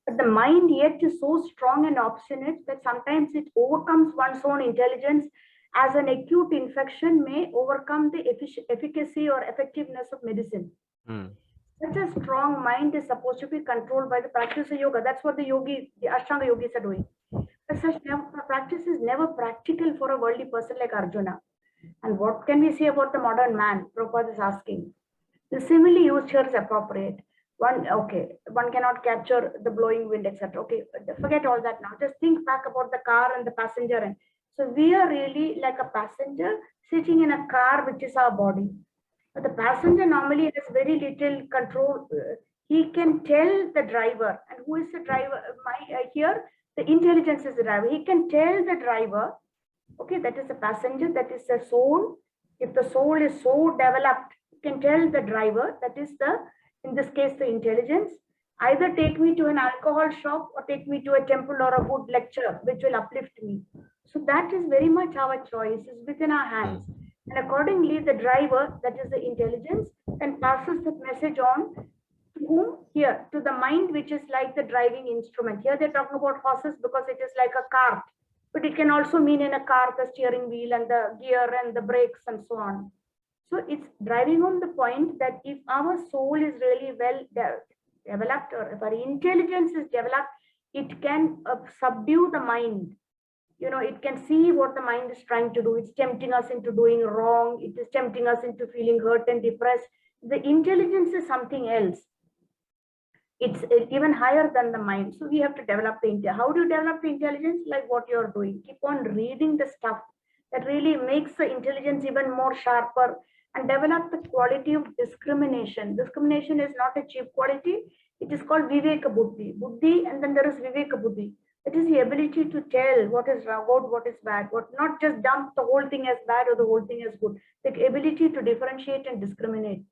But the mind yet is so strong and obstinate that sometimes it overcomes one's own intelligence, as an acute infection may overcome the efficacy or effectiveness of medicine. Such a strong mind is supposed to be controlled by the practice of yoga. That's what the Ashtanga yogis are doing. But such practice is never practical for a worldly person like Arjuna. And what can we say about the modern man? Prabhupada is asking. The simile used here is appropriate. One cannot capture the blowing wind, etc. Okay, forget all that now. Just think back about the car and the passenger. And so we are really like a passenger sitting in a car, which is our body. But the passenger normally has very little control. He can tell the driver, and who is the driver? Here, the intelligence is the driver. He can tell the driver, okay, that is the passenger, that is the soul. If the soul is so developed, you can tell the driver, that is in this case, the intelligence, either take me to an alcohol shop or take me to a temple or a good lecture, which will uplift me. So that is very much our choice, is within our hands. And accordingly, the driver, that is the intelligence, then passes the message on to whom? Here, to the mind, which is like the driving instrument. Here they're talking about horses because it is like a cart. But it can also mean in a car, the steering wheel and the gear and the brakes and so on. So it's driving home the point that if our soul is really well developed, or if our intelligence is developed, it can subdue the mind. It can see what the mind is trying to do. It's tempting us into doing wrong. It is tempting us into feeling hurt and depressed. The intelligence is something else. It's even higher than the mind. So we have to develop the intelligence. How do you develop the intelligence? Like what you're doing. Keep on reading the stuff that really makes the intelligence even more sharper, and develop the quality of discrimination. Discrimination is not a cheap quality. It is called Viveka Buddhi. Buddhi, and then there is Viveka Buddhi. It is the ability to tell what is good, what is bad, what not just dump the whole thing as bad or the whole thing as good. The ability to differentiate and discriminate.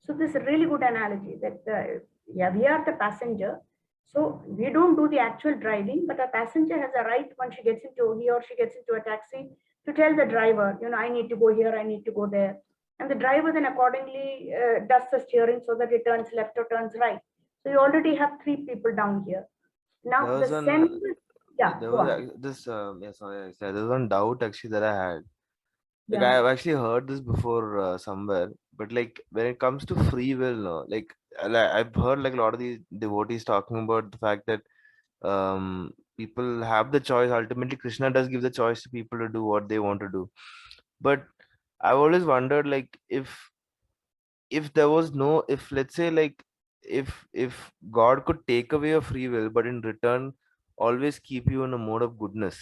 So this is a really good analogy that we are the passenger. So we don't do the actual driving, but a passenger has a right when he or she gets into a taxi to tell the driver, I need to go here, I need to go there. And the driver then accordingly does the steering so that it turns left or turns right. So you already have 3 people down here. Now There the was sense, one, yeah, there go was on. this, yeah, sorry, I said, there was one doubt actually that I had. Like Yeah. I've actually heard this before somewhere, but like when it comes to free will, no, like I've heard like a lot of these devotees talking about the fact that people have the choice. Ultimately, Krishna does give the choice to people to do what they want to do. But I've always wondered, like, if there was no, if let's say like if God could take away your free will, but in return always keep you in a mode of goodness,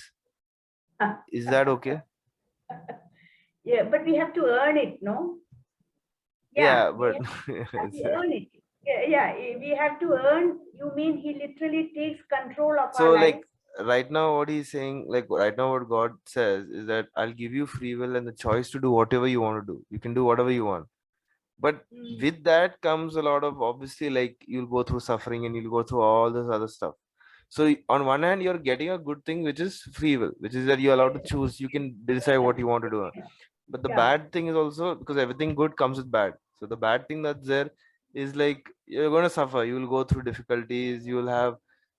is that okay? Yeah, but we have to earn it, no? Yeah, Yeah, but have to earn it. Yeah, we have to earn. You mean he literally takes control of our so like lives? right now what he's saying, like right now what God says is that I'll give you free will and the choice to do whatever you want to do. You can do whatever you want. But Mm. with that comes a lot of, obviously, like you'll go through suffering and you'll go through all this other stuff. So on one hand, you're getting a good thing, which is free will, which is that you're allowed to choose. You can decide what you want to do. But the Yeah, bad thing is also because everything good comes with bad. So the bad thing that's there is like you're going to suffer. You will go through difficulties. You will have,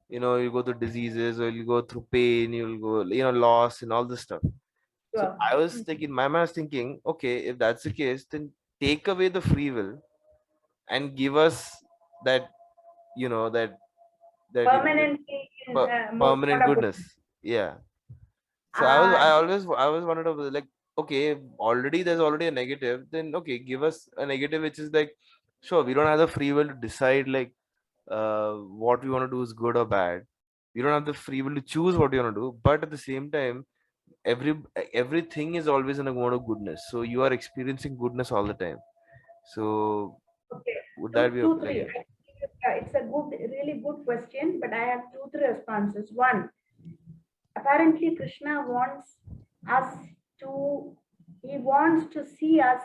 you go through diseases, or you go through pain. You'll go, loss and all this stuff. So sure. I was thinking, my mind was thinking, okay, if that's the case, then take away the free will and give us that, that Permanently in permanent mode of goodness. goodness. Yeah. So I Uh, always wanted to, like, okay, already there's already a negative, then okay, give us a negative which is like, sure, we don't have the free will to decide like what we want to do is good or bad. We don't have the free will to choose what we want to do, but at the same time, every everything is always in a mode of goodness. So you are experiencing goodness all the time. So okay. would that Two, be two, like, three. It's a really good question, but I have 2, 3 responses. One, apparently Krishna wants us to, he wants to see us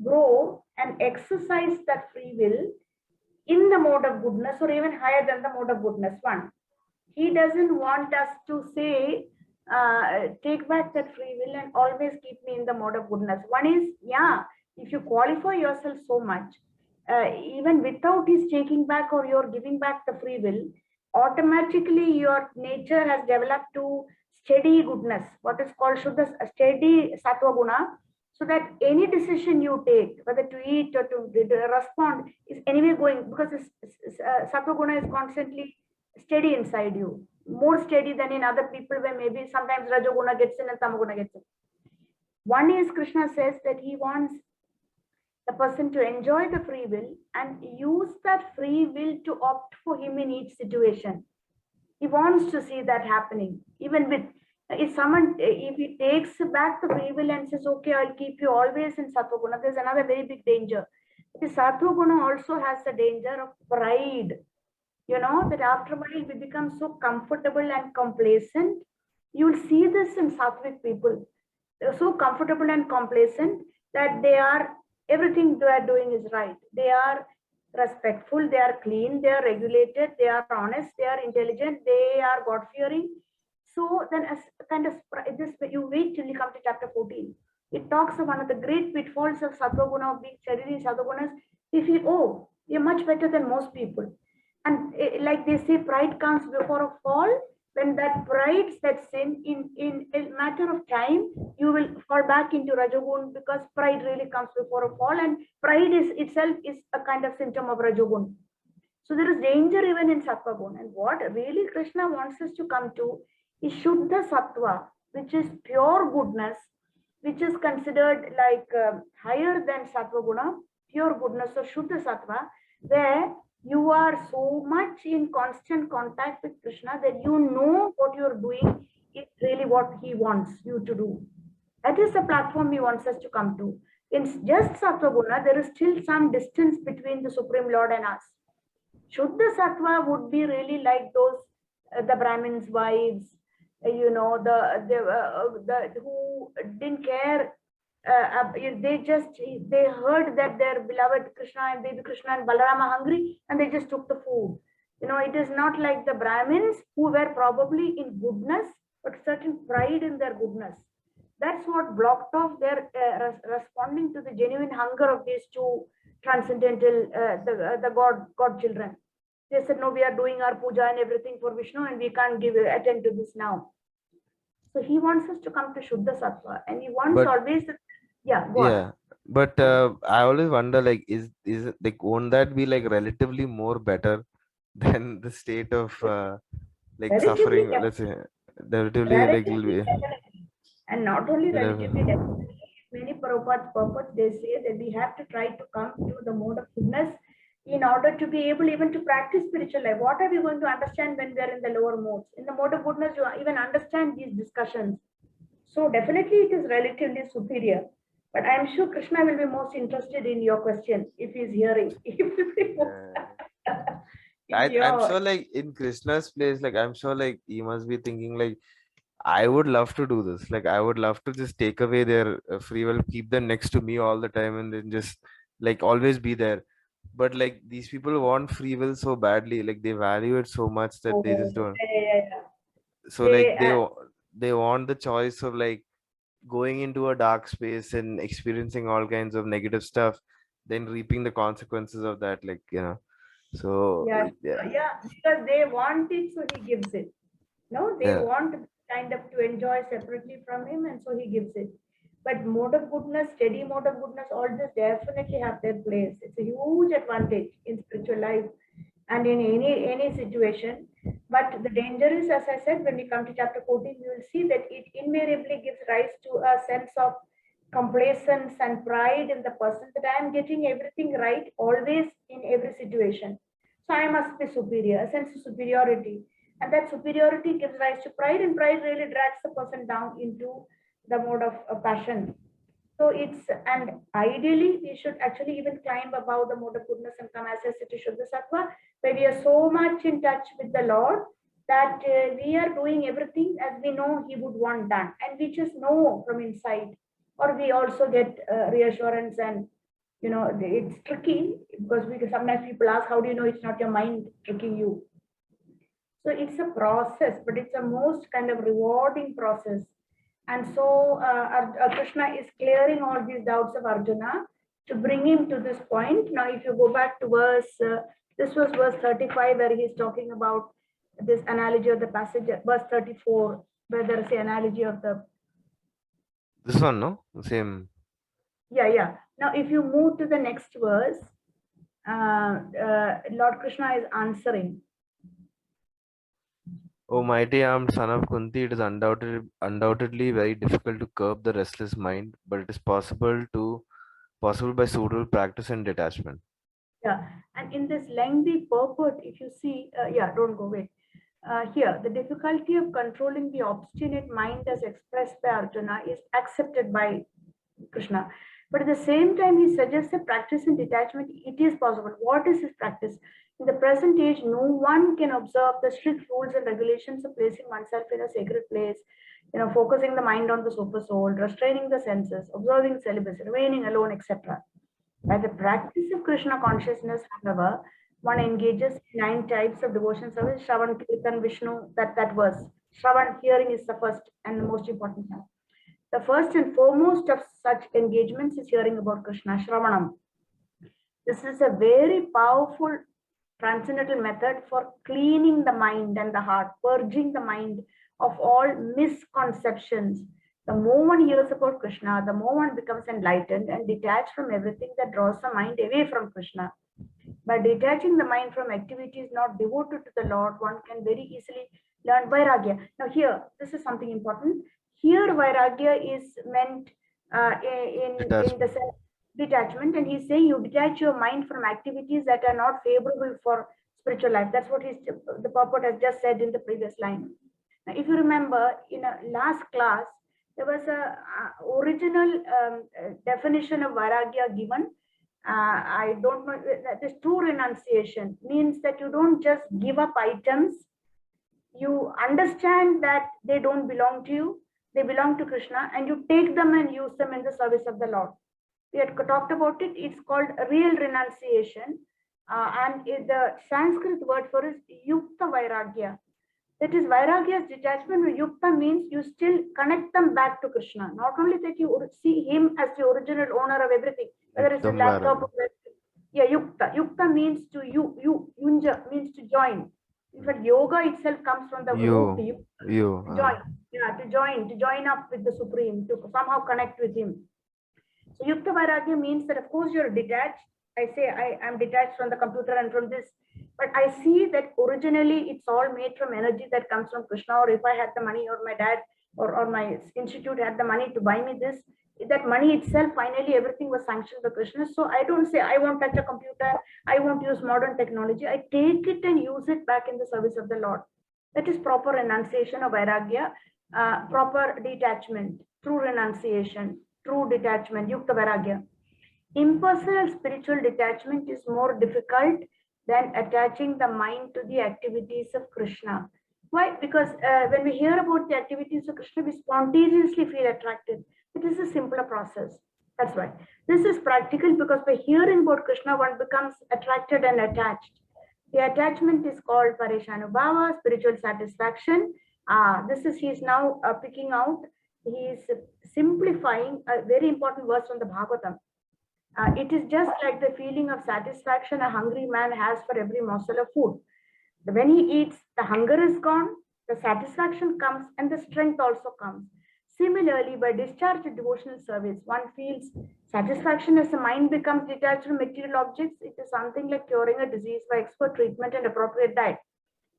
grow and exercise that free will in the mode of goodness or even higher than the mode of goodness. One, he doesn't want us to say, take back that free will and always keep me in the mode of goodness. One is, yeah, if you qualify yourself so much, even without his taking back or you're giving back the free will, automatically your nature has developed to steady goodness, what is called Shuddha, steady Sattva Guna, so that any decision you take, whether to eat or to respond, is anyway going, because Sattva Guna is constantly steady inside you, more steady than in other people where maybe sometimes Rajoguna gets in and Tamaguna gets in. One is Krishna says that he wants the person to enjoy the free will and use that free will to opt for him in each situation. He wants to see that happening. Even with, if he takes back the free will and says, okay, I'll keep you always in Sattva Guna, there's another very big danger. The Sattva Guna also has the danger of pride. That after a while we become so comfortable and complacent. You'll see this in Sattvic people. They're so comfortable and complacent that everything they are doing is right. They are respectful, they are clean, they are regulated, they are honest, they are intelligent, they are God fearing. So then, as kind of this, you wait till you come to chapter 14. It talks of one of the great pitfalls of Sattva Guna, of being Chariri Sattva Gunas. We feel, oh, we are much better than most people. And like they say, pride comes before a fall. When that pride sets in a matter of time, you will fall back into Rajogun, because pride really comes before a fall, and pride is itself is a kind of symptom of Rajogun. So there is danger even in Sattva Guna. And what really Krishna wants us to come to is Shuddha Sattva, which is pure goodness, which is considered like higher than Sattva Guna, pure goodness of Shuddha Sattva, where you are so much in constant contact with Krishna that you know what you're doing is really what he wants you to do. That is the platform he wants us to come to. In just Sattva Guna, there is still some distance between the Supreme Lord and us. Shuddha Sattva would be really like those the Brahmins' wives, the who didn't care. They heard that their beloved Krishna and baby Krishna and Balarama hungry, and they just took the food. It is not like the Brahmins who were probably in goodness, but certain pride in their goodness. That's what blocked off their responding to the genuine hunger of these two transcendental the God children. They said, no, we are doing our puja and everything for Vishnu, and we can't attend to this now. So he wants us to come to Shuddha Sattva, and he wants But always, go on. but I always wonder, like, is it like, won't that be like relatively more better than the state of like Relatively, suffering? Let's say relatively like relatively, definitely. And not only relatively, definitely, many Prabhupada's purpose, they say that we have to try to come to the mode of goodness in order to be able even to practice spiritual life. What are we going to understand when we are in the lower modes? In the mode of goodness, you even understand these discussions. So definitely it is relatively superior. But I am sure Krishna will be most interested in your question if he's hearing. I'm sure, like, in Krishna's place, like, I'm sure, like, he must be thinking, like, I would love to do this. Like, I would love to just take away their free will, keep them next to me all the time, and then just like always be there. But like, these people want free will so badly, like they value it so much that they just don't. Yeah. So like, They, they want the choice of like going into a dark space and experiencing all kinds of negative stuff, then reaping the consequences of that. Like, so yeah, yeah, because they want it, so he gives it. No, they yeah. want kind of to enjoy separately from him, and so he gives it. But mode of goodness, steady mode of goodness, all this definitely have their place. It's a huge advantage in spiritual life and in any situation. But the danger is, as I said, when we come to chapter 14, you will see that it invariably gives rise to a sense of complacence and pride in the person that I am getting everything right always in every situation. So I must be superior, a sense of superiority. And that superiority gives rise to pride, and pride really drags the person down into the mode of passion. So and ideally, we should actually even climb above the mode of goodness and come as a to Shuddha Sattva, where we are so much in touch with the Lord that we are doing everything as we know He would want done. And we just know from inside, or we also get reassurance. And it's tricky because sometimes people ask, how do you know it's not your mind tricking you? So it's a process, but it's a most kind of rewarding process. And so Krishna is clearing all these doubts of Arjuna to bring him to this point. Now, if you go back to this was verse 35, where he's talking about this analogy of the passage, verse 34, where there is the analogy of the. This one, no? Same. Yeah. Now, if you move to the next verse, Lord Krishna is answering. O mighty armed son of Kunti, it is undoubtedly very difficult to curb the restless mind, but it is possible by suitable practice and detachment. Yeah, and in this lengthy purport, if you see, don't go away. Here, the difficulty of controlling the obstinate mind as expressed by Arjuna is accepted by Krishna. But at the same time, he suggests a practice in detachment. It is possible. What is his practice? In the present age, no one can observe the strict rules and regulations of placing oneself in a sacred place, focusing the mind on the super soul, restraining the senses, observing celibacy, remaining alone, etc. By the practice of Krishna consciousness, however, one engages in 9 types of devotion service. Shravan, Kirtan, Vishnu, that verse. Shravan, hearing, is the first and the most important one. The first and foremost of such engagements is hearing about Krishna, Shravanam. This is a very powerful transcendental method for cleaning the mind and the heart, purging the mind of all misconceptions. The more one hears about Krishna, the more one becomes enlightened and detached from everything that draws the mind away from Krishna. By detaching the mind from activities not devoted to the Lord, one can very easily learn vairagya. Now here, this is something important. Here vairagya is meant in the sense detachment, and he's saying you detach your mind from activities that are not favorable for spiritual life. That's what the purport has just said in the previous line. Now, if you remember, in a last class, there was a original definition of vairagya given. I don't know. This true renunciation means that you don't just give up items. You understand that they don't belong to you. They belong to Krishna, and you take them and use them in the service of the Lord. We had talked about it. It's called real renunciation, and the Sanskrit word for it is yukta vairagya. That is vairagya's detachment. Yukta means you still connect them back to Krishna. Not only that you see him as the original owner of everything, whether it's a laptop or yeah, yukta. Yukta means to yunja means to join. In fact, yoga itself comes from the root to join. Yeah, to join up with the Supreme, to somehow connect with him. So yukta vairagya means that of course you're detached. I say I am detached from the computer and from this, but I see that originally it's all made from energy that comes from Krishna, or if I had the money, or my dad or my institute had the money to buy me this, that money itself, finally everything was sanctioned by Krishna. So I don't say I won't touch a computer, I won't use modern technology. I take it and use it back in the service of the Lord. That is proper renunciation of vairagya, proper detachment, true renunciation, true detachment, yukta vairagya. Impersonal spiritual detachment is more difficult than attaching the mind to the activities of Krishna. Why? Because when we hear about the activities of Krishna, we spontaneously feel attracted. It is a simpler process. That's why. This is practical because by hearing about Krishna, one becomes attracted and attached. The attachment is called parishanubhava, spiritual satisfaction. This is, he is now picking out, he is simplifying a very important verse from the Bhagavatam. It is just like the feeling of satisfaction a hungry man has for every morsel of food. When he eats, the hunger is gone, the satisfaction comes, and the strength also comes. Similarly, by discharge of devotional service, one feels satisfaction as the mind becomes detached from material objects. It is something like curing a disease by expert treatment and appropriate diet.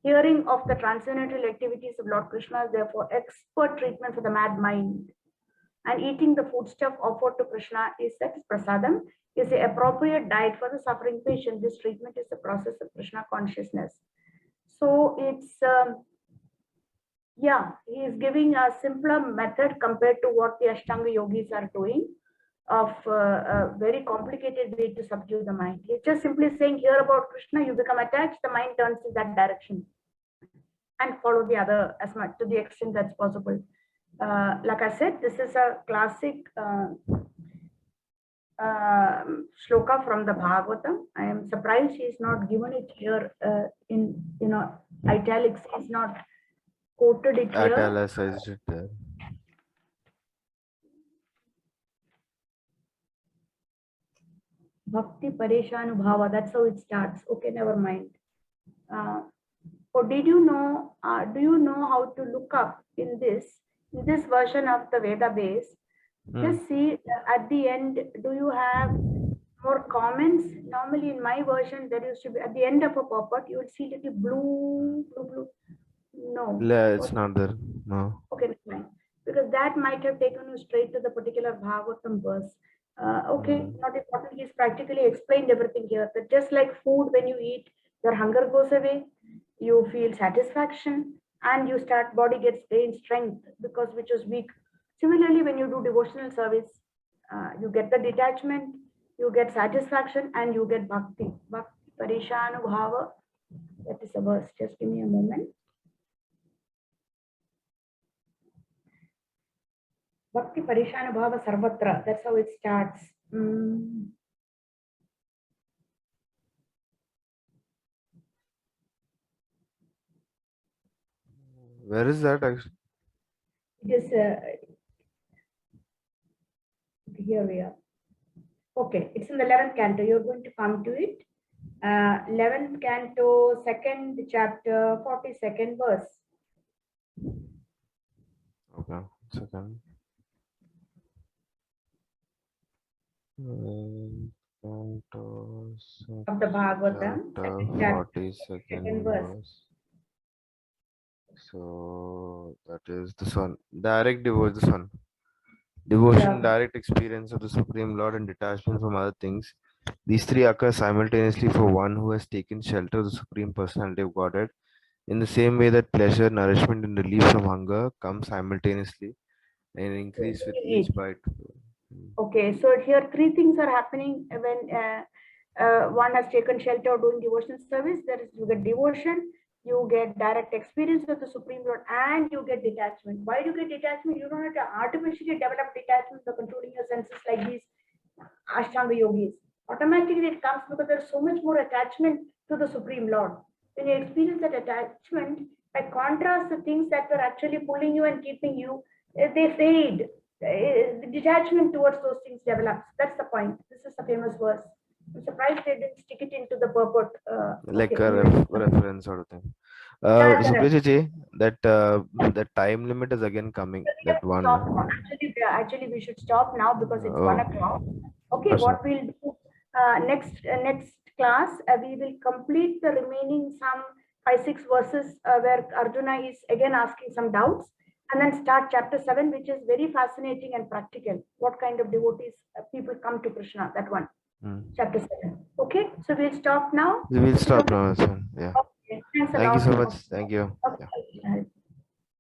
Hearing of the transcendental activities of Lord Krishna is therefore expert treatment for the mad mind. And eating the foodstuff offered to Krishna is that prasadam, is the appropriate diet for the suffering patient. This treatment is the process of Krishna consciousness. So it's, yeah, he is giving a simpler method compared to what the Ashtanga yogis are doing, of a very complicated way to subdue the mind. He's just simply saying, hear about Krishna, you become attached, the mind turns in that direction, and follow the other as much to the extent that's possible. Like I said, this is a classic shloka from the Bhagavatam. I am surprised he is not given it here in italics. He's not quoted it here. Italicized it there. Bhakti Parishanubhava. That's how it starts. Okay, never mind. Or did you know? Do you know how to look up in this version of the Veda base? Just see at the end. Do you have more comments? Normally, in my version, there used to be at the end of a purport, you would see little blue. No, it's not there. No. Okay, fine. Because that might have taken you straight to the particular Bhagavatam verse. Okay, not important. He's practically explained everything here. That just like food, when you eat, your hunger goes away, you feel satisfaction, and you start, body gets gain strength because which was weak. Similarly, when you do devotional service, you get the detachment, you get satisfaction, and you get bhakti. Bhakti parishanubhava. That is a verse. Just give me a moment. Bhakti Parishanubhava Sarvatra. That's how it starts. Where is that actually? It is here we are. Okay, it's in the 11th canto. You're going to come to it. 11th canto, 2nd chapter, 42nd verse. Okay, second. Of the Bhagavatam, 42nd verse. So that is the sun. Direct devotion, the sun. Devotion, Yeah. direct experience of the Supreme Lord, and detachment from other things. These three occur simultaneously for one who has taken shelter of the Supreme Personality of Godhead. In the same way that pleasure, nourishment, and relief from hunger come simultaneously and increase with each Indeed. bite. Okay, so here three things are happening when one has taken shelter doing devotion service. There is, you get devotion, you get direct experience with the Supreme Lord, and you get detachment. Why do you get detachment? You don't have to artificially develop detachment by controlling your senses like these Ashtanga yogis. Automatically it comes because there's so much more attachment to the Supreme Lord. When you experience that attachment, by contrast, the things that were actually pulling you and keeping you, they fade. The detachment towards those things develops. That's the point. This is a famous verse. I'm surprised they didn't stick it into the purport. Like Okay, a anyway. reference sort of thing. Yeah, it's a Supriya reference. Chechi, that the time limit is again coming. So we That have to stop now. one. Actually, we should stop now because it's Oh, 1 o'clock. Okay, Asha. what we'll do next class, we will complete the remaining some 5 6 verses where Arjuna is again asking some doubts, and then start chapter 7, which is very fascinating and practical. What kind of devotees people come to Krishna? That one, Hmm. chapter 7. Okay, so we'll stop now. We'll Is it stop okay? now. That's fine. Yeah. Okay, thanks a Thank you lot. so much. Okay, Thank you. Yeah. okay.